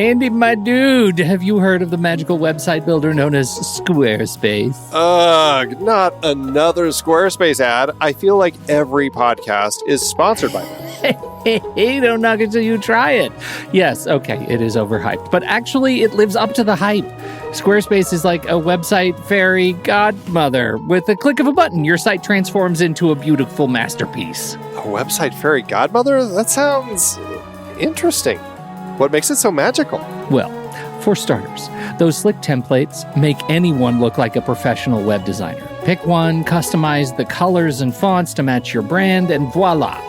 Andy, my dude, have you heard of the magical website builder known as Squarespace? Ugh, not another Squarespace ad. I feel like every podcast is sponsored by them. Hey, don't knock it till you try it. Yes, okay, it is overhyped, but actually it lives up to the hype. Squarespace is like a website fairy godmother. With a click of a button, your site transforms into a beautiful masterpiece. A website fairy godmother? That sounds interesting. What makes it so magical? Well, for starters, those slick templates make anyone look like a professional web designer. Pick one, customize the colors and fonts to match your brand, and voila.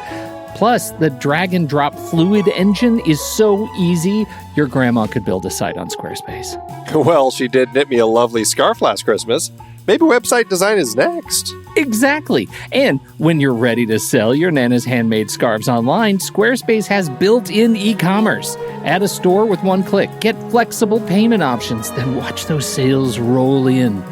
Plus, the drag and drop fluid engine is so easy, your grandma could build a site on Squarespace. Well, she did knit me a lovely scarf last Christmas. Maybe website design is next. Exactly. And when you're ready to sell your Nana's handmade scarves online, Squarespace has built-in e-commerce. Add a store with one click. Get flexible payment options. Then watch those sales roll in.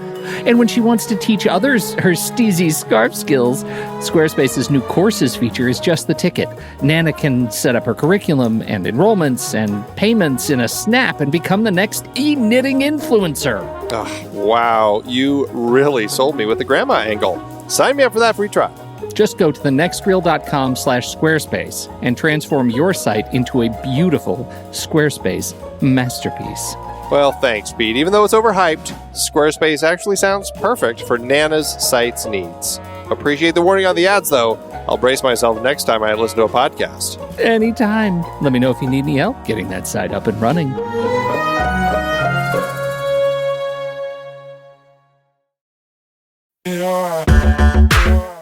And when she wants to teach others her steezy scarf skills, Squarespace's new courses feature is just the ticket. Nana can set up her curriculum and enrollments and payments in a snap and become the next e-knitting influencer. Oh, wow, you really sold me with the grandma angle. Sign me up for that free trial. Just go to thenextreel.com/Squarespace and transform your site into a beautiful Squarespace masterpiece. Well, thanks, Pete. Even though it's overhyped, Squarespace actually sounds perfect for Nana's site's needs. Appreciate the warning on the ads, though. I'll brace myself next time I listen to a podcast. Anytime. Let me know if you need any help getting that site up and running.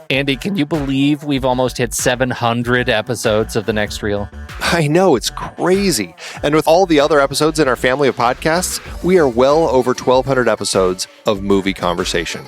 Andy, can you believe we've almost hit 700 episodes of The Next Reel? I know, it's crazy. And with all the other episodes in our family of podcasts, we are well over 1,200 episodes of movie conversation.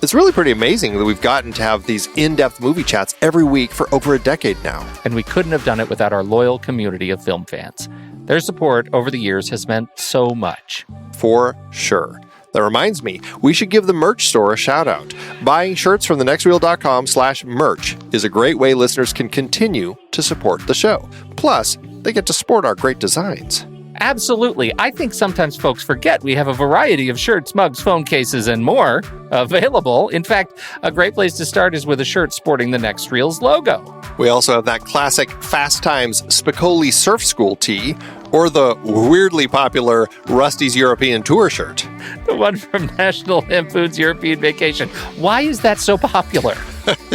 It's really pretty amazing that we've gotten to have these in-depth movie chats every week for over a decade now. And we couldn't have done it without our loyal community of film fans. Their support over the years has meant so much. For sure. That reminds me, we should give the merch store a shout out. Buying shirts from thenextreel.com/merch is a great way listeners can continue to support the show. Plus, they get to sport our great designs. Absolutely. I think sometimes folks forget we have a variety of shirts, mugs, phone cases, and more available. In fact, a great place to start is with a shirt sporting the Next Reel's logo. We also have that classic Fast Times Spicoli Surf School tee, or the weirdly popular Rusty's European Tour shirt. The one from National Lampoon's European Vacation. Why is that so popular?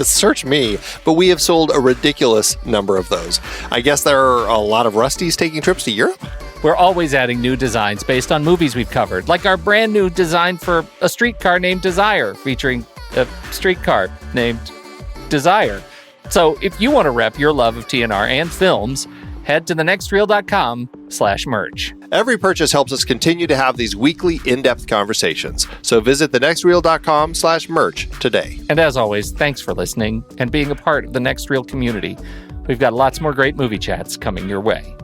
Search me, but we have sold a ridiculous number of those. I guess there are a lot of Rustys taking trips to Europe? We're always adding new designs based on movies we've covered, like our brand new design for a streetcar named Desire, featuring a streetcar named Desire. So if you want to rep your love of TNR and films, head to thenextreel.com/merch. Every purchase helps us continue to have these weekly in-depth conversations. So visit thenextreel.com/merch today. And as always, thanks for listening and being a part of the Next Reel community. We've got lots more great movie chats coming your way.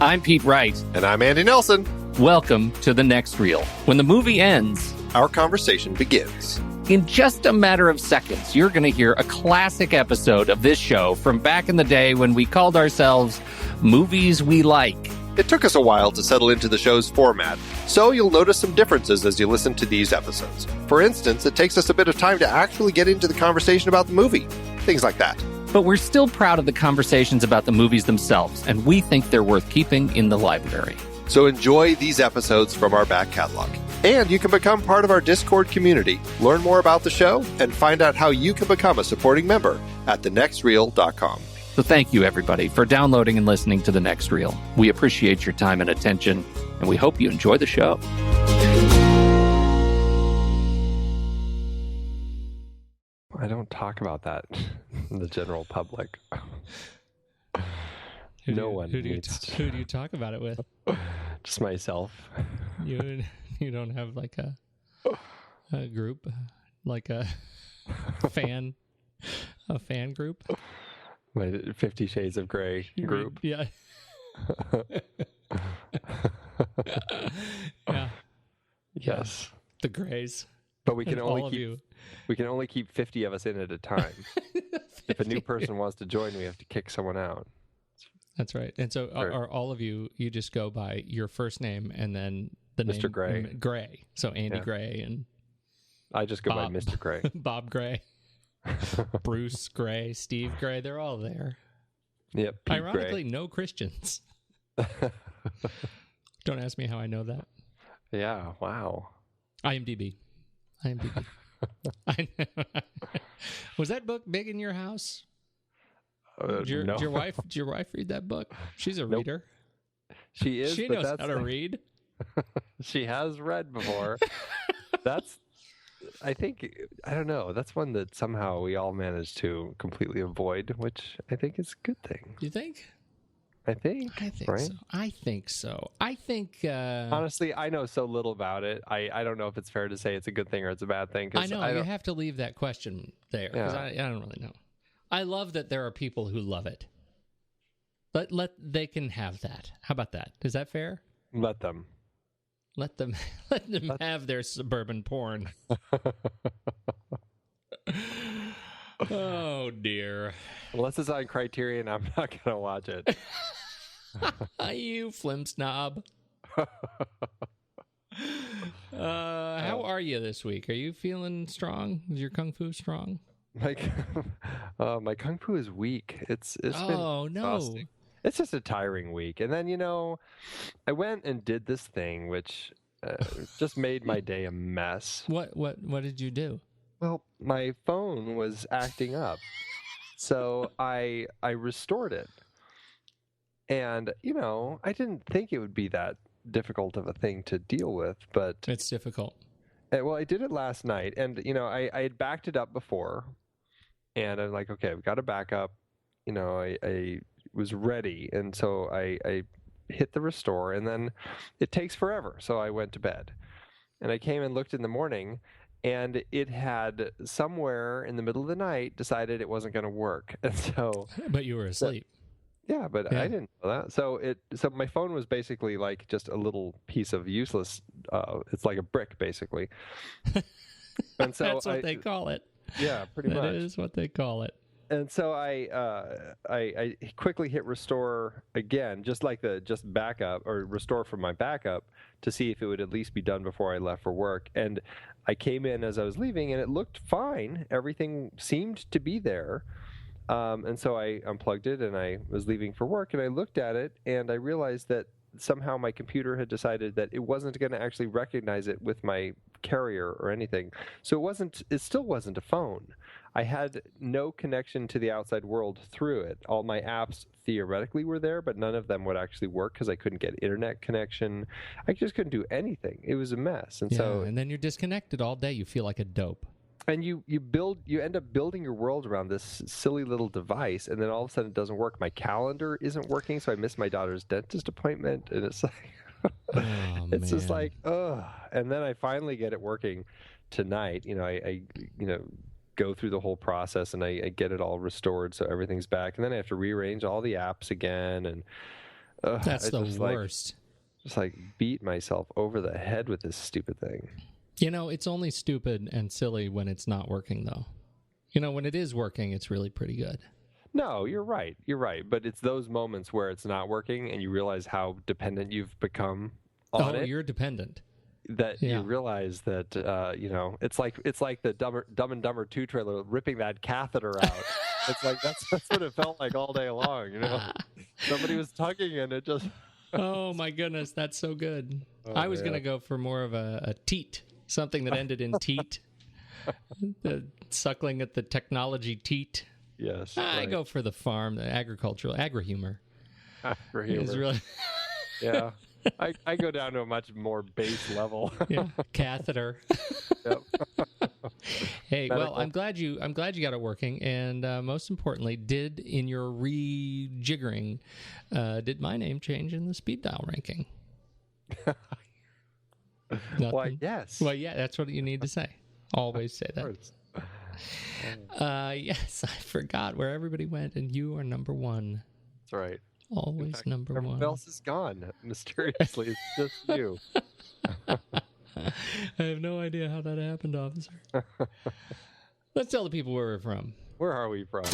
I'm Pete Wright. And I'm Andy Nelson. Welcome to The Next Reel. When the movie ends, our conversation begins. In just a matter of seconds, you're going to hear a classic episode of this show from back in the day when we called ourselves Movies We Like. It took us a while to settle into the show's format, so you'll notice some differences as you listen to these episodes. For instance, it takes us a bit of time to actually get into the conversation about the movie. Things like that. But we're still proud of the conversations about the movies themselves, and we think they're worth keeping in the library. So enjoy these episodes from our back catalog. And you can become part of our Discord community, learn more about the show, and find out how you can become a supporting member at thenextreel.com. So thank you, everybody, for downloading and listening to The Next Reel. We appreciate your time and attention, and we hope you enjoy the show. I don't talk about that in the general public. Who do you talk about it with? Just myself. You don't have like a group, like a fan group? My 50 Shades of Grey group. Yeah. Yeah. Yes. The Greys. But we can only keep 50 of us in at a time. If a new person wants to join, we have to kick someone out. That's right. And so are all of you just go by your first name and then the name Mr. Gray. Gray. So Andy Gray and I just go by Mr. Gray. Bob Gray. Bruce Gray, Steve Gray, they're all there. Yep. Pete Ironically, Gray. no Christians. Don't ask me how I know that. Yeah, wow. IMDb. I know. Was that book big in your house? Did your wife read that book? She's a reader. She is. She knows how to read. She has read before. I don't know. That's one that somehow we all managed to completely avoid, which I think is a good thing. You think? I think right? So. I think so. I think... honestly, I know so little about it. I don't know if it's fair to say it's a good thing or it's a bad thing. I know. You have to leave that question there, because I don't really know. I love that there are people who love it. But they can have that. How about that? Is that fair? Let them have their suburban porn. Oh dear. Unless it's on Criterion, I'm not going to watch it. You flim snob. How are you this week? Are you feeling strong? Is your kung fu strong? My kung fu is weak. It's been exhausting. It's just a tiring week. And then, I went and did this thing, which just made my day a mess. What did you do? Well, my phone was acting up. So I restored it. And, I didn't think it would be that difficult of a thing to deal with, but... It's difficult. Well, I did it last night, and, I had backed it up before, and I'm like, okay, I've got to back up. I was ready, and so I hit the restore, and then it takes forever, so I went to bed. And I came and looked in the morning, and it had somewhere in the middle of the night decided it wasn't going to work. And so... But you were asleep. Yeah, but I didn't know that. So my phone was basically like just a little piece of useless. It's like a brick, basically. And so that's what they call it. Yeah, pretty much. That is what they call it. And so I quickly hit restore again, just backup or restore from my backup to see if it would at least be done before I left for work. And I came in as I was leaving, and it looked fine. Everything seemed to be there. And so I unplugged it, and I was leaving for work, and I looked at it, and I realized that somehow my computer had decided that it wasn't going to actually recognize it with my carrier or anything. So it still wasn't a phone. I had no connection to the outside world through it. All my apps theoretically were there, but none of them would actually work because I couldn't get internet connection. I just couldn't do anything. It was a mess. And then you're disconnected all day. You feel like a dope. And you end up building your world around this silly little device, and then all of a sudden it doesn't work. My calendar isn't working, so I missed my daughter's dentist appointment, and it's like, it's just like, ugh. And then I finally get it working tonight. I go through the whole process, and I get it all restored, so everything's back. And then I have to rearrange all the apps again, and that's the worst. Just like beat myself over the head with this stupid thing. It's only stupid and silly when it's not working, though. When it is working, it's really pretty good. No, you're right. You're right. But it's those moments where it's not working and you realize how dependent you've become on it. Oh, you're dependent. That you realize that, it's like the Dumb and Dumber 2 trailer ripping that catheter out. It's like, that's what it felt like all day long, Somebody was tugging and it just... Oh, my goodness. That's so good. I was going to go for more of a teat. Something that ended in teat. The suckling at the technology teat. Yes. I go for the farm, the agricultural, agri-humor. Agri-humor. Is really... Yeah. I go down to a much more base level. Yeah. Catheter. Yep. Hey, medical. Well, I'm glad you got it working, and most importantly, in your rejiggering, did my name change in the speed dial ranking? Why, yes. Well, yeah, that's what you need to say. Always say that. Yes, I forgot where everybody went, and you are number one. That's right. Always fact, number one. Everyone else is gone. Mysteriously, it's just you. I have no idea how that happened, officer. Let's tell the people where we're from. Where are we from?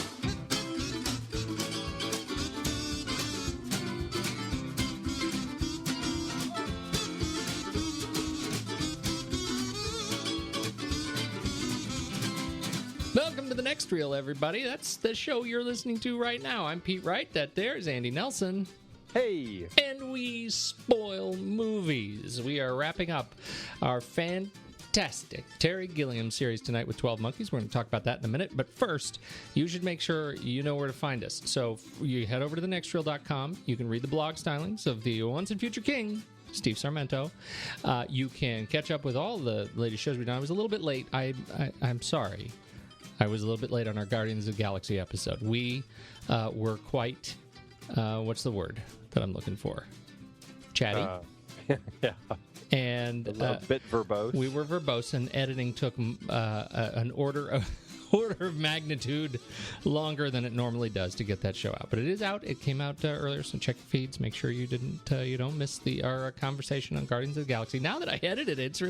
to the next reel, everybody. That's the show you're listening to right now. I'm Pete Wright. That there's Andy Nelson. Hey! And we spoil movies. We are wrapping up our fantastic Terry Gilliam series tonight with 12 Monkeys. We're going to talk about that in a minute. But first, you should make sure you know where to find us. So you head over to thenextreel.com. You can read the blog stylings of the once and future king, Steve Sarmento. You can catch up with all the latest shows we've done. I was a little bit late. I'm sorry. I was a little bit late on our Guardians of the Galaxy episode. We were quite, what's the word that I'm looking for? Chatty. Yeah. And a bit verbose. We were verbose, and editing took an order of magnitude longer than it normally does to get that show out. But it is out. It came out earlier, so check your feeds. Make sure you don't miss our conversation on Guardians of the Galaxy. Now that I edited it,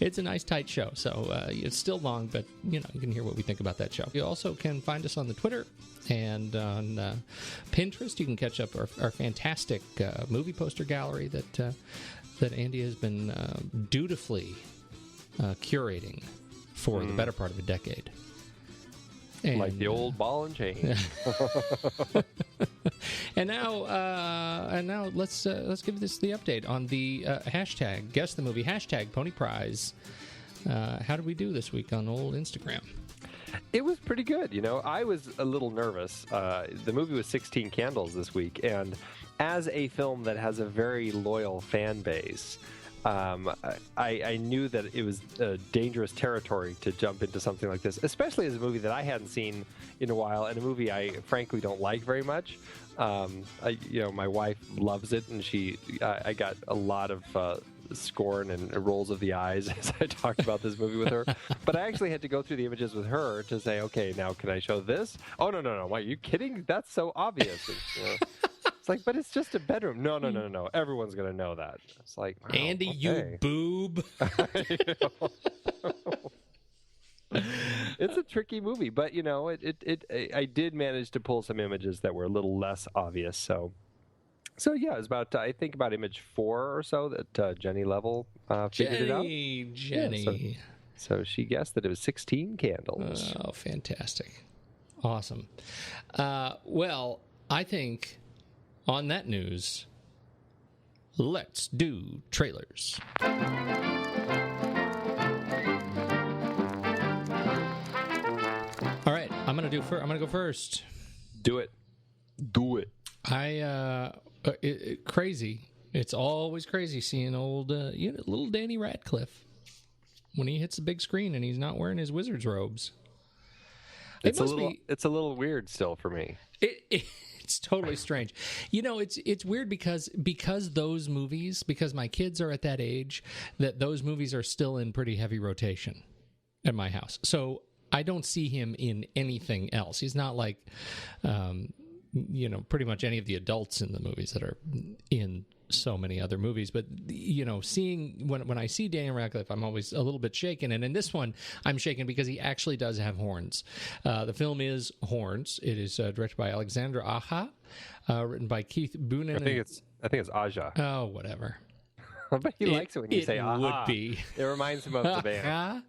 it's a nice tight show. So it's still long, but you can hear what we think about that show. You also can find us on the Twitter and on Pinterest. You can catch up our fantastic movie poster gallery that Andy has been dutifully curating for the better part of a decade. And, like the old ball and chain. and now let's give this the update on the hashtag guess the movie hashtag Pony Prize. How did we do this week on old Instagram? It was pretty good. I was a little nervous. The movie was 16 Candles this week, and as a film that has a very loyal fan base, I knew that it was dangerous territory to jump into something like this, especially as a movie that I hadn't seen in a while, and a movie I frankly don't like very much. My wife loves it, and I got a lot of scorn and rolls of the eyes as I talked about this movie with her. But I actually had to go through the images with her to say, okay, now can I show this? Oh, no. Why, are you kidding? That's so obvious. It's like, but it's just a bedroom. No. Everyone's going to know that. It's like, wow, Andy, okay. you boob. It's a tricky movie, but I did manage to pull some images that were a little less obvious. So yeah, it was about about image 4 or so that Jenny Level figured it out. Jenny. Yeah, so she guessed that it was 16 candles. Oh, fantastic! Awesome. Well, I think on that news, let's do trailers. All right, I'm gonna go first. Do it. Crazy. It's always crazy seeing old, little Danny Radcliffe when he hits the big screen and he's not wearing his wizard's robes. It's a little weird still for me. It's totally strange. It's weird because those movies, because my kids are at that age that those movies are still in pretty heavy rotation at my house. So I don't see him in anything else. He's not like, pretty much any of the adults in the movies that are in so many other movies. But, seeing when I see Daniel Radcliffe, I'm always a little bit shaken. And in this one, I'm shaken because he actually does have horns. The film is Horns. It is directed by Alexandra Aja, written by Keith Boonen. I think it's Aja. Oh, whatever. But he likes it when you say Aja. It would be. It reminds him of the band.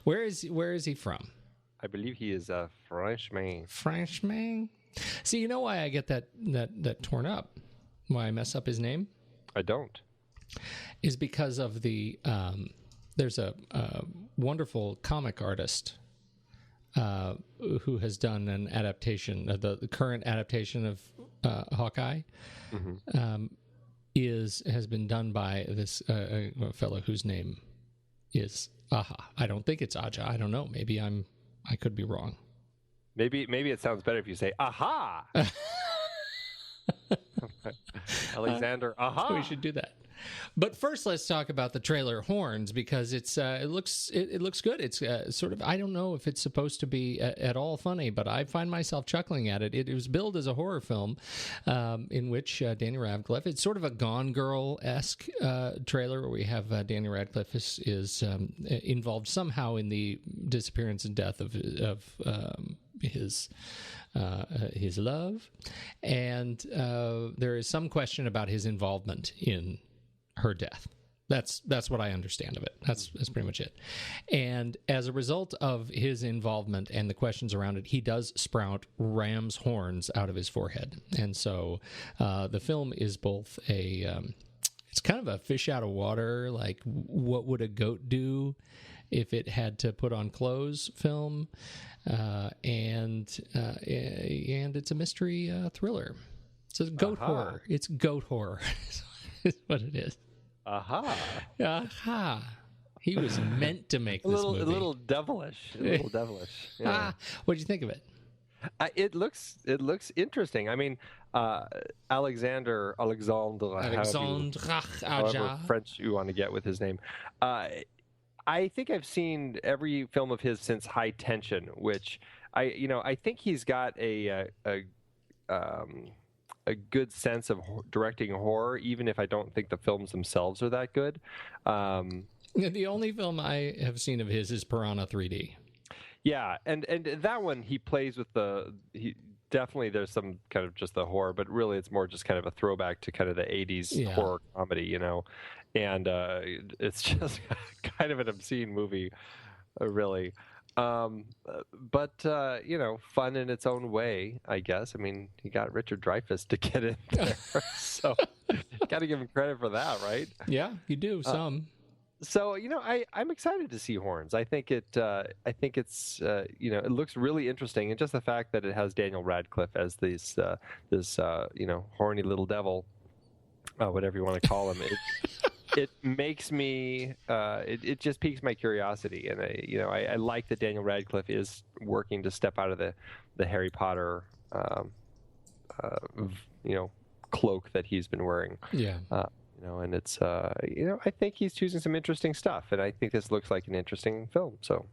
Where is he from? I believe he is a Frenchman. Frenchman? See, you know why I get that torn up? Why I mess up his name? I don't. Is because of the there's a wonderful comic artist who has done an adaptation, the current adaptation of Hawkeye. Mm-hmm. Has been done by this fellow whose name is Aja. I don't think it's Aja. I don't know. Maybe I could be wrong. Maybe it sounds better if you say Aha. Alexander Aha. We should do that. But first, let's talk about the trailer Horns, because it looks good. It's sort of, I don't know if it's supposed to be at all funny, but I find myself chuckling at it. It was billed as a horror film in which Danny Radcliffe, it's sort of a Gone Girl-esque trailer where we have Danny Radcliffe is involved somehow in the disappearance and death of his love, and there is some question about his involvement in her death. That's what I understand of it. That's pretty much it. And as a result of his involvement and the questions around it, he does sprout ram's horns out of his forehead. And so the film is both it's kind of a fish out of water, like what would a goat do if it had to put on clothes film, and it's a mystery thriller. It's a goat horror. It's goat horror is what it is. Aha. He was meant to make this movie. A little devilish. Yeah. What did you think of it? It looks interesting. I mean, Alexandre, however French you want to get with his name. I think I've seen every film of his since High Tension, which I think he's got a good sense of directing horror, even if I don't think the films themselves are that good. The only film I have seen of his is Piranha 3D. Yeah, and that one he plays with definitely there's some kind of just the horror, but really it's more just kind of a throwback to kind of the 80s horror comedy, and it's just kind of an obscene movie, really. But fun in its own way, I guess. I mean, he got Richard Dreyfuss to get in there, so got to give him credit for that, right? Yeah, you do some. So I'm excited to see Horns. I think it's it looks really interesting, and just the fact that it has Daniel Radcliffe as this horny little devil, whatever you want to call him. It makes me it just piques my curiosity, and I like that Daniel Radcliffe is working to step out of the Harry Potter cloak that he's been wearing. Yeah. And it's I think he's choosing some interesting stuff, and I think this looks like an interesting film. So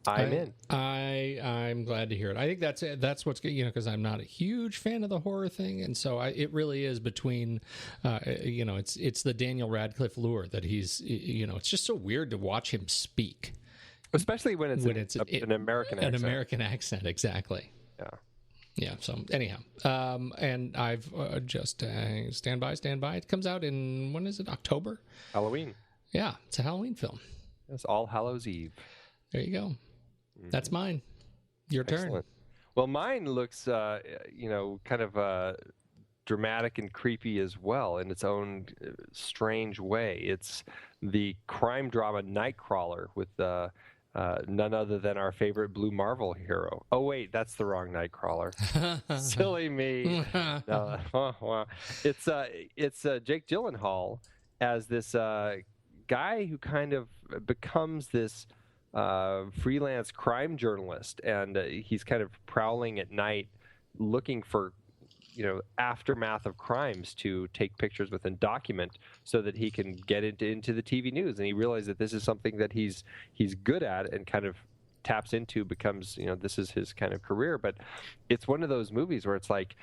I'm in. I'm glad to hear it. I think that's what's good, because I'm not a huge fan of the horror thing, and so it really is between, it's the Daniel Radcliffe lure that he's, it's just so weird to watch him speak, especially when it's an American accent. An American accent, exactly. Yeah. Yeah. So anyhow, and I've just stand by. It comes out in, when is it? October. Halloween. Yeah, it's a Halloween film. It's All Hallows Eve. There you go. That's mine. Your turn. Well, mine looks, kind of dramatic and creepy as well in its own strange way. It's the crime drama Nightcrawler with none other than our favorite Blue Marvel hero. Oh, wait, that's the wrong Nightcrawler. Silly me. No. It's Jake Gyllenhaal as this guy who kind of becomes this freelance crime journalist, and he's kind of prowling at night looking for aftermath of crimes to take pictures with and document so that he can get into the TV news. And he realized that this is something that he's good at and kind of taps into, becomes this is his kind of career. But it's one of those movies where it's like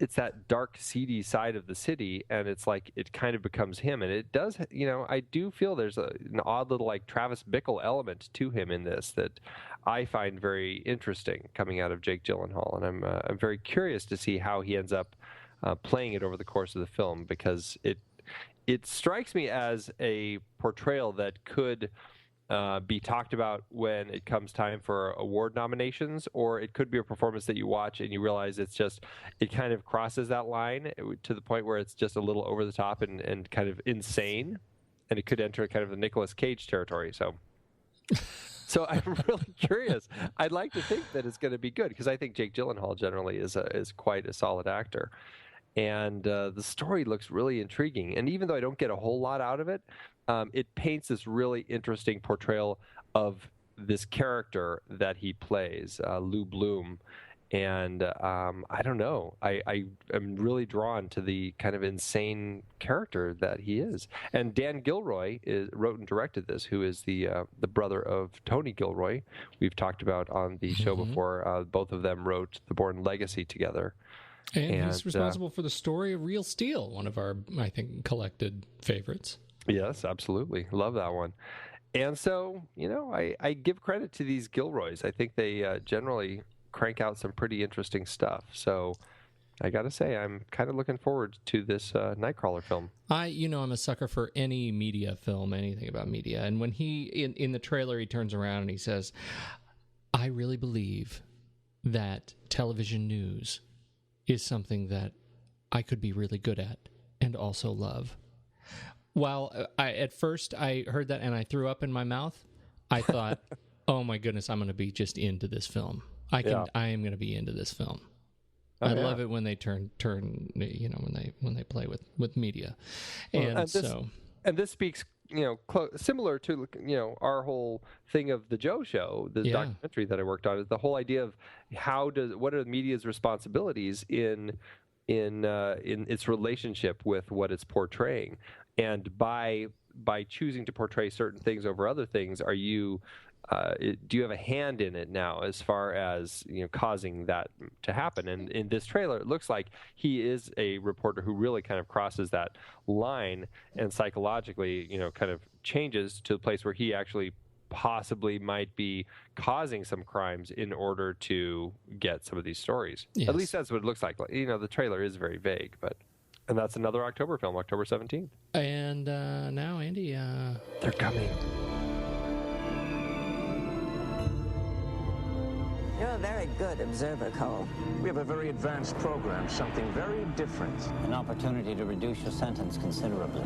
it's that dark, seedy side of the city, and it's like it kind of becomes him. And it does, I do feel there's an odd little like Travis Bickle element to him in this that I find very interesting coming out of Jake Gyllenhaal, and I'm very curious to see how he ends up playing it over the course of the film, because it strikes me as a portrayal that could be talked about when it comes time for award nominations, or it could be a performance that you watch and you realize it kind of crosses that line to the point where it's just a little over the top and kind of insane, and it could enter kind of the Nicolas Cage territory. So I'm really curious. I'd like to think that it's going to be good, because I think Jake Gyllenhaal generally is quite a solid actor. And the story looks really intriguing. And even though I don't get a whole lot out of it, it paints this really interesting portrayal of this character that he plays, Lou Bloom. And I don't know. I am really drawn to the kind of insane character that he is. And Dan Gilroy wrote and directed this, who is the brother of Tony Gilroy. We've talked about on the show before. Both of them wrote The Bourne Legacy together. And he's responsible for the story of Real Steel, one of our, I think, collected favorites. Yes, absolutely. Love that one. And so, I give credit to these Gilroys. I think they generally crank out some pretty interesting stuff. So I gotta say, I'm kind of looking forward to this Nightcrawler film. I'm a sucker for any media film, anything about media. And when he, in the trailer, he turns around and he says, I really believe that television news is something that I could be really good at and also love. While at first I heard that and I threw up in my mouth, I thought, oh my goodness, I'm going to be just into this film. I am going to be into this film. I love it when they turn, when they play with media, and this speaks, similar to our whole thing of the Joe Show, the documentary that I worked on, is the whole idea of what are the media's responsibilities in its relationship with what it's portraying, and by choosing to portray certain things over other things, are you do you have a hand in it now as far as causing that to happen? And in this trailer, it looks like he is a reporter who really kind of crosses that line and psychologically kind of changes to the place where he actually possibly might be causing some crimes in order to get some of these stories. Yes. At least that's what it looks like. The trailer is very vague, and that's another October film, October 17th. And now, Andy, they're coming. You're a very good observer, Cole. We have a very advanced program, something very different. An opportunity to reduce your sentence considerably.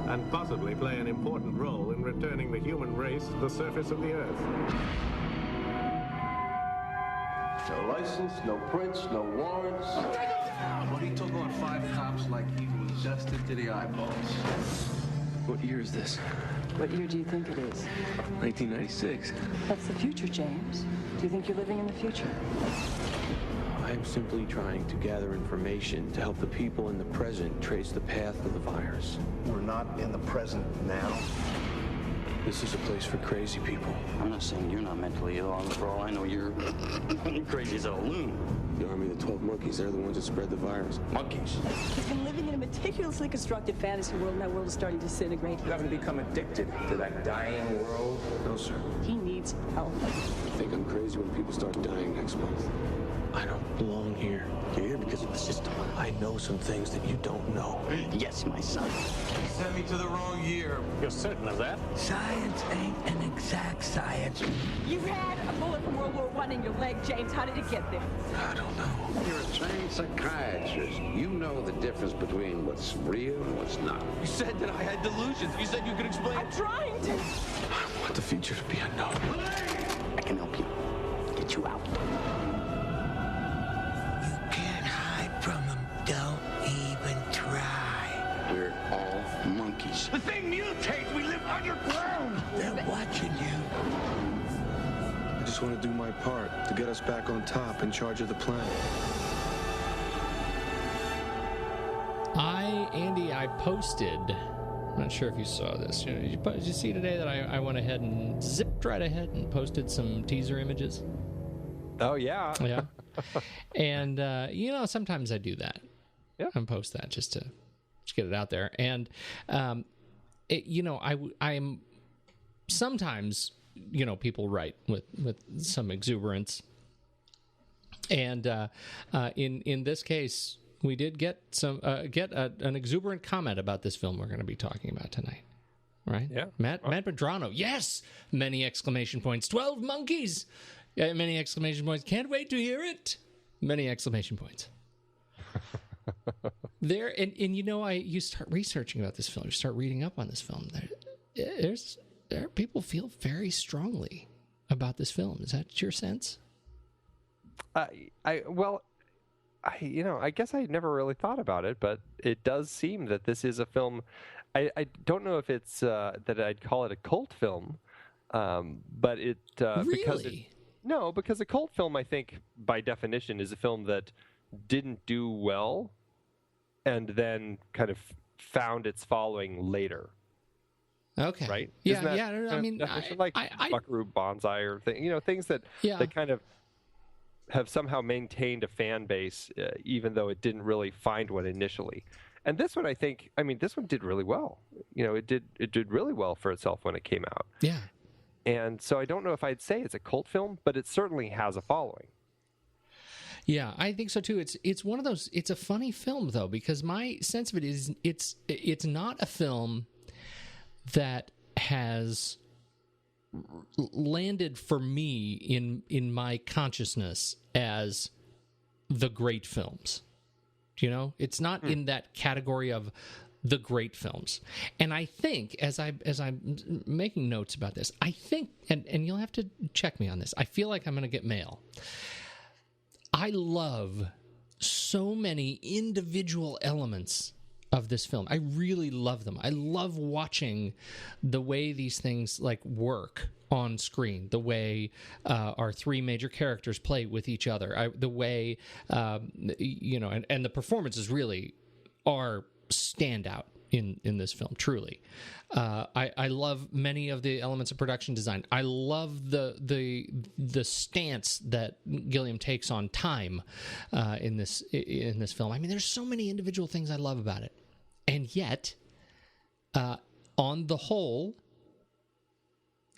And possibly play an important role in returning the human race to the surface of the Earth. No license, no prints, no warrants. Well, he took on 5 cops like he was dusted to the eyeballs. What year is this? What year do you think it is? 1996. That's the future, James. Do you think you're living in the future? I am simply trying to gather information to help the people in the present trace the path of the virus. We're not in the present now. This is a place for crazy people. I'm not saying you're not mentally ill. For all I know, you're crazy as a loon. The army of the 12 monkeys, they're the ones that spread the virus. Monkeys. He's been living in a meticulously constructed fantasy world, and that world is starting to disintegrate. You haven't become addicted to that dying world? No, sir. He needs help. I think I'm crazy when people start dying next month. I don't belong here. You're here because of the system. I know some things that you don't know. Yes, my son. You sent me to the wrong year. You're certain of that? Science ain't an exact science. You had a bullet from World War I in your leg, James. How did it get there? I don't know. You're a trained psychiatrist. You know the difference between what's real and what's not. You said that I had delusions. You said you could explain. I'm trying to. I want the future to be unknown. I can help you. Get you out. Can't hide from them. Don't even try. We're all monkeys. The thing mutates. We live underground. They're watching you. I just want to do my part to get us back on top in charge of the planet. Andy, I posted. I'm not sure if you saw this. Did you see today that I went ahead and zipped right ahead and posted some teaser images? Oh, yeah. Yeah. And, sometimes I do that. Yeah. And post that just to get it out there. And, I'm sometimes, people write with some exuberance. And in this case, we did get an exuberant comment about this film we're going to be talking about tonight. Right? Yeah. Matt Pedrano. Yes! Many exclamation points. 12 monkeys! Many exclamation points. Can't wait to hear it! Many exclamation points. There, and you start researching about this film. You start reading up on this film. There people feel very strongly about this film. Is that your sense? I guess I had never really thought about it, but it does seem that this is a film. I don't know if it's that I'd call it a cult film, but it really? because a cult film, I think by definition, is a film that didn't do well, and then kind of found its following later. Okay. Right? Yeah. I mean, like Buckaroo Banzai or things that kind of have somehow maintained a fan base, even though it didn't really find one initially. And this one, this one did really well. It did really well for itself when it came out. Yeah. And so I don't know if I'd say it's a cult film, but it certainly has a following. Yeah, I think so too. It's one of those. It's a funny film though, because my sense of it is it's not a film that has landed for me in my consciousness as the great films. You know, it's not in that category of the great films. And I think as I'm making notes about this, I think, and you'll have to check me on this, I feel like I'm going to get mail. I love so many individual elements of this film. I really love them. I love watching the way these things like work on screen, the way our three major characters play with each other, the way, you know, and the performances really are standout in this film, truly. I love many of the elements of production design. I love the stance that Gilliam takes on time in this film. I mean, there's so many individual things I love about it. And yet, on the whole,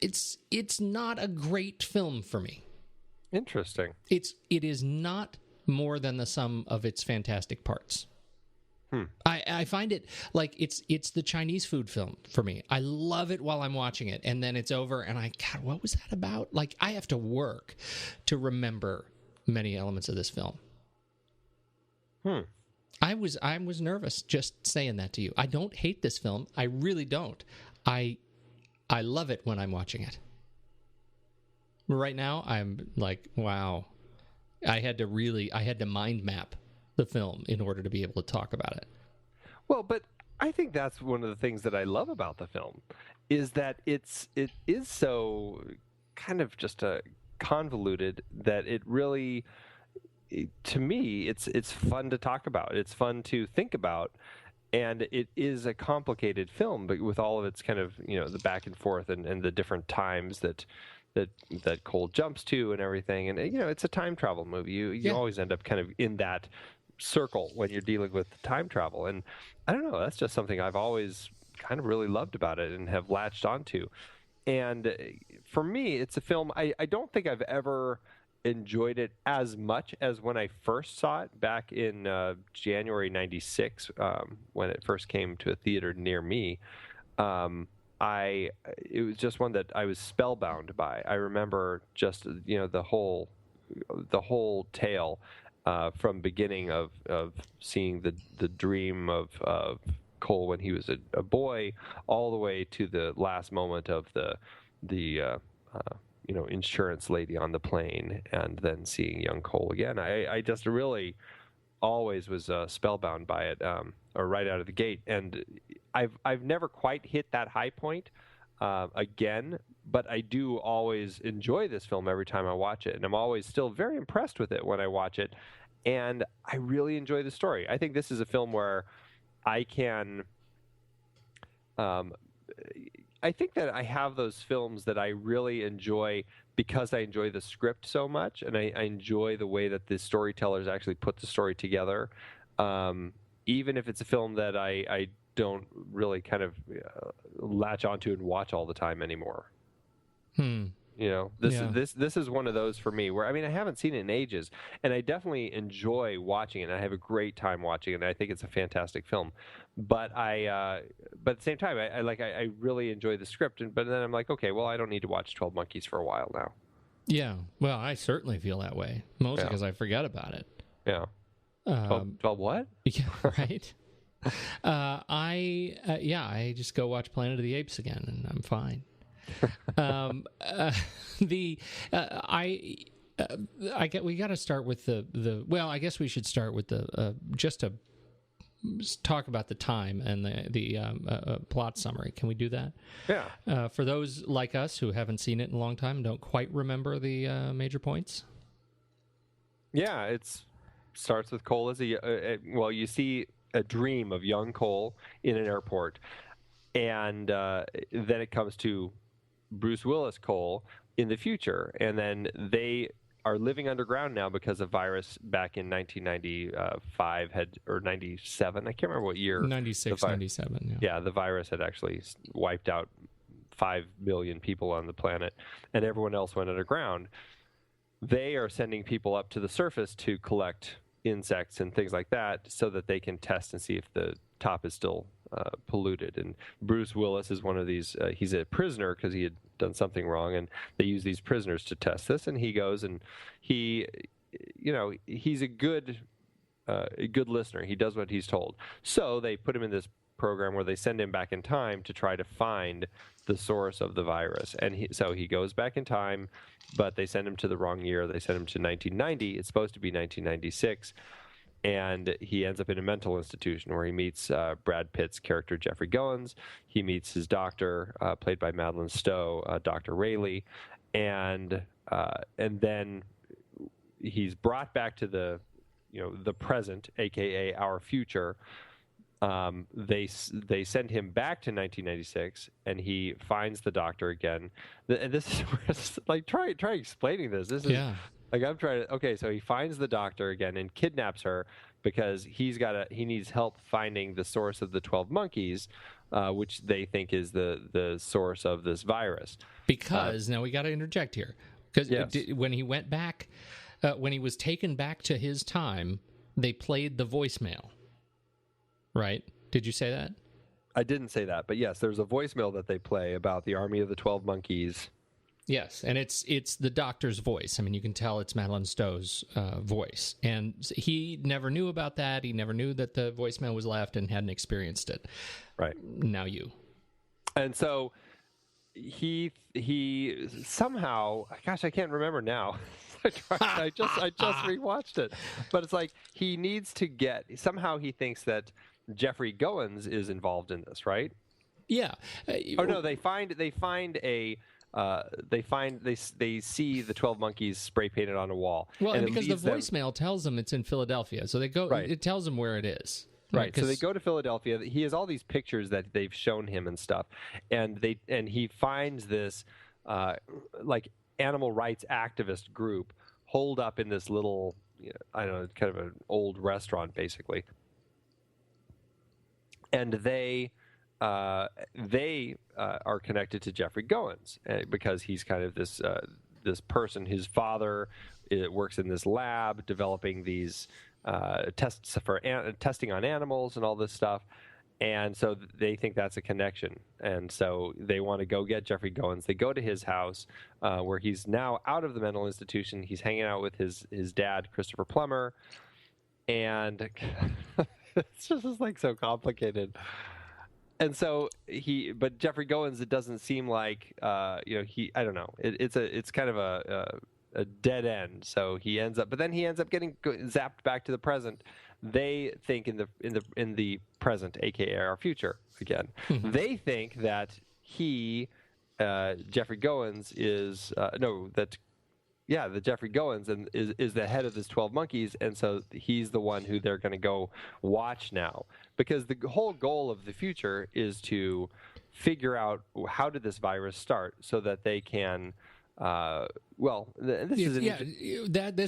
it's not a great film for me. Interesting. It is not more than the sum of its fantastic parts. I find it like it's the Chinese food film for me. I love it while I'm watching it, and then it's over, and God, what was that about? Like, I have to work to remember many elements of this film. I was nervous just saying that to you. I don't hate this film. I really don't. I love it when I'm watching it. Right now, I'm like, wow. I had to mind map the film in order to be able to talk about it. Well, but I think that's one of the things that I love about the film is that it is so kind of just convoluted that it really, to me, it's fun to talk about. It's fun to think about. And it is a complicated film, but with all of its kind of, you know, the back and forth and the different times that Cole jumps to and everything. And, you know, it's a time travel movie. You always end up kind of in that circle when you're dealing with time travel. And I don't know, that's just something I've always kind of really loved about it and have latched onto. And for me, it's a film, I don't think I've ever enjoyed it as much as when I first saw it back in January 96, when it first came to a theater near me. It was just one that I was spellbound by. I remember just, you know, the whole tale from beginning of seeing the dream of Cole when he was a boy, all the way to the last moment of the you know, insurance lady on the plane, and then seeing young Cole again. I just really always was spellbound by it, or right out of the gate. And I've never quite hit that high point again, but I do always enjoy this film every time I watch it, and I'm always still very impressed with it when I watch it. And I really enjoy the story. I think this is a film where I can. I think that I have those films that I really enjoy because I enjoy the script so much, and I enjoy the way that the storytellers actually put the story together. Even if it's a film that I don't really kind of latch onto and watch all the time anymore. You know, this is one of those for me where, I mean, I haven't seen it in ages, and I definitely enjoy watching it. And I have a great time watching it, and I think it's a fantastic film. But but at the same time, I really enjoy the script. But then I'm like, okay, well, I don't need to watch 12 Monkeys for a while now. Yeah, well, I certainly feel that way, mostly because I forget about it. Yeah. 12 what? Yeah, right. I just go watch Planet of the Apes again, and I'm fine. We got to start with well, I guess we should start with just to talk about the time and the plot summary. Can we do that? Yeah. For those like us who haven't seen it in a long time and don't quite remember the major points. Yeah, it starts with Cole as you see a dream of young Cole in an airport, and then it comes to Bruce Willis Cole in the future, and then they are living underground now because a virus back in 1995 or 97, I can't remember what year. 96, 97, yeah. Yeah, the virus had actually wiped out 5 million people on the planet, and everyone else went underground. they are sending people up to the surface to collect insects and things like that so that they can test and see if the top is still polluted. And Bruce Willis is one of these, he's a prisoner because he had done something wrong, and they use these prisoners to test this, and he goes and he's a good listener. He does what he's told. So they put him in this program where they send him back in time to try to find the source of the virus. And so he goes back in time, but they send him to the wrong year. They send him to 1990. It's supposed to be 1996. And he ends up in a mental institution where he meets Brad Pitt's character, Jeffrey Goins. He meets his doctor, played by Madeline Stowe, Dr. Rayleigh. And then he's brought back to the present, a.k.a. our future. They send him back to 1996, and he finds the doctor again. And this is where it's like, try explaining this. This is like, I'm trying to. Okay, so he finds the doctor again and kidnaps her because he needs help finding the source of the 12 monkeys, which they think is the source of this virus. Because now we got to interject here, because when he went back, when he was taken back to his time, they played the voicemail. Right? Did you say that? I didn't say that, but yes, there's a voicemail that they play about the Army of the 12 Monkeys. Yes, and it's the doctor's voice. I mean, you can tell it's Madeline Stowe's voice. And he never knew about that. He never knew that the voicemail was left and hadn't experienced it. Right. Now you. And so he somehow, gosh, I can't remember now. I just rewatched it. But it's like he needs to somehow he thinks that Jeffrey Goins is involved in this, right? Yeah. No, they see the 12 monkeys spray painted on a wall. Well, and because the voicemail tells them it's in Philadelphia, so they go. Right. It tells them where it is. Right. So they go to Philadelphia. He has all these pictures that they've shown him and stuff, and he finds this like animal rights activist group holed up in this little, I don't know, kind of an old restaurant basically, and they are connected to Jeffrey Goins because he's kind of this person. His father works in this lab developing these tests for testing on animals and all this stuff. And so they think that's a connection. And so they want to go get Jeffrey Goins. They go to his house where he's now out of the mental institution. He's hanging out with his dad, Christopher Plummer. And it's just like so complicated. And so but Jeffrey Goins, it doesn't seem like, I don't know. It's kind of a dead end. So he ends up getting zapped back to the present. They think in the present, aka our future again. Mm-hmm. They think that Jeffrey Goins that Jeffrey Goins is the head of this 12 monkeys, and so he's the one who they're going to go watch now, because the whole goal of the future is to figure out how did this virus start, so that they can. This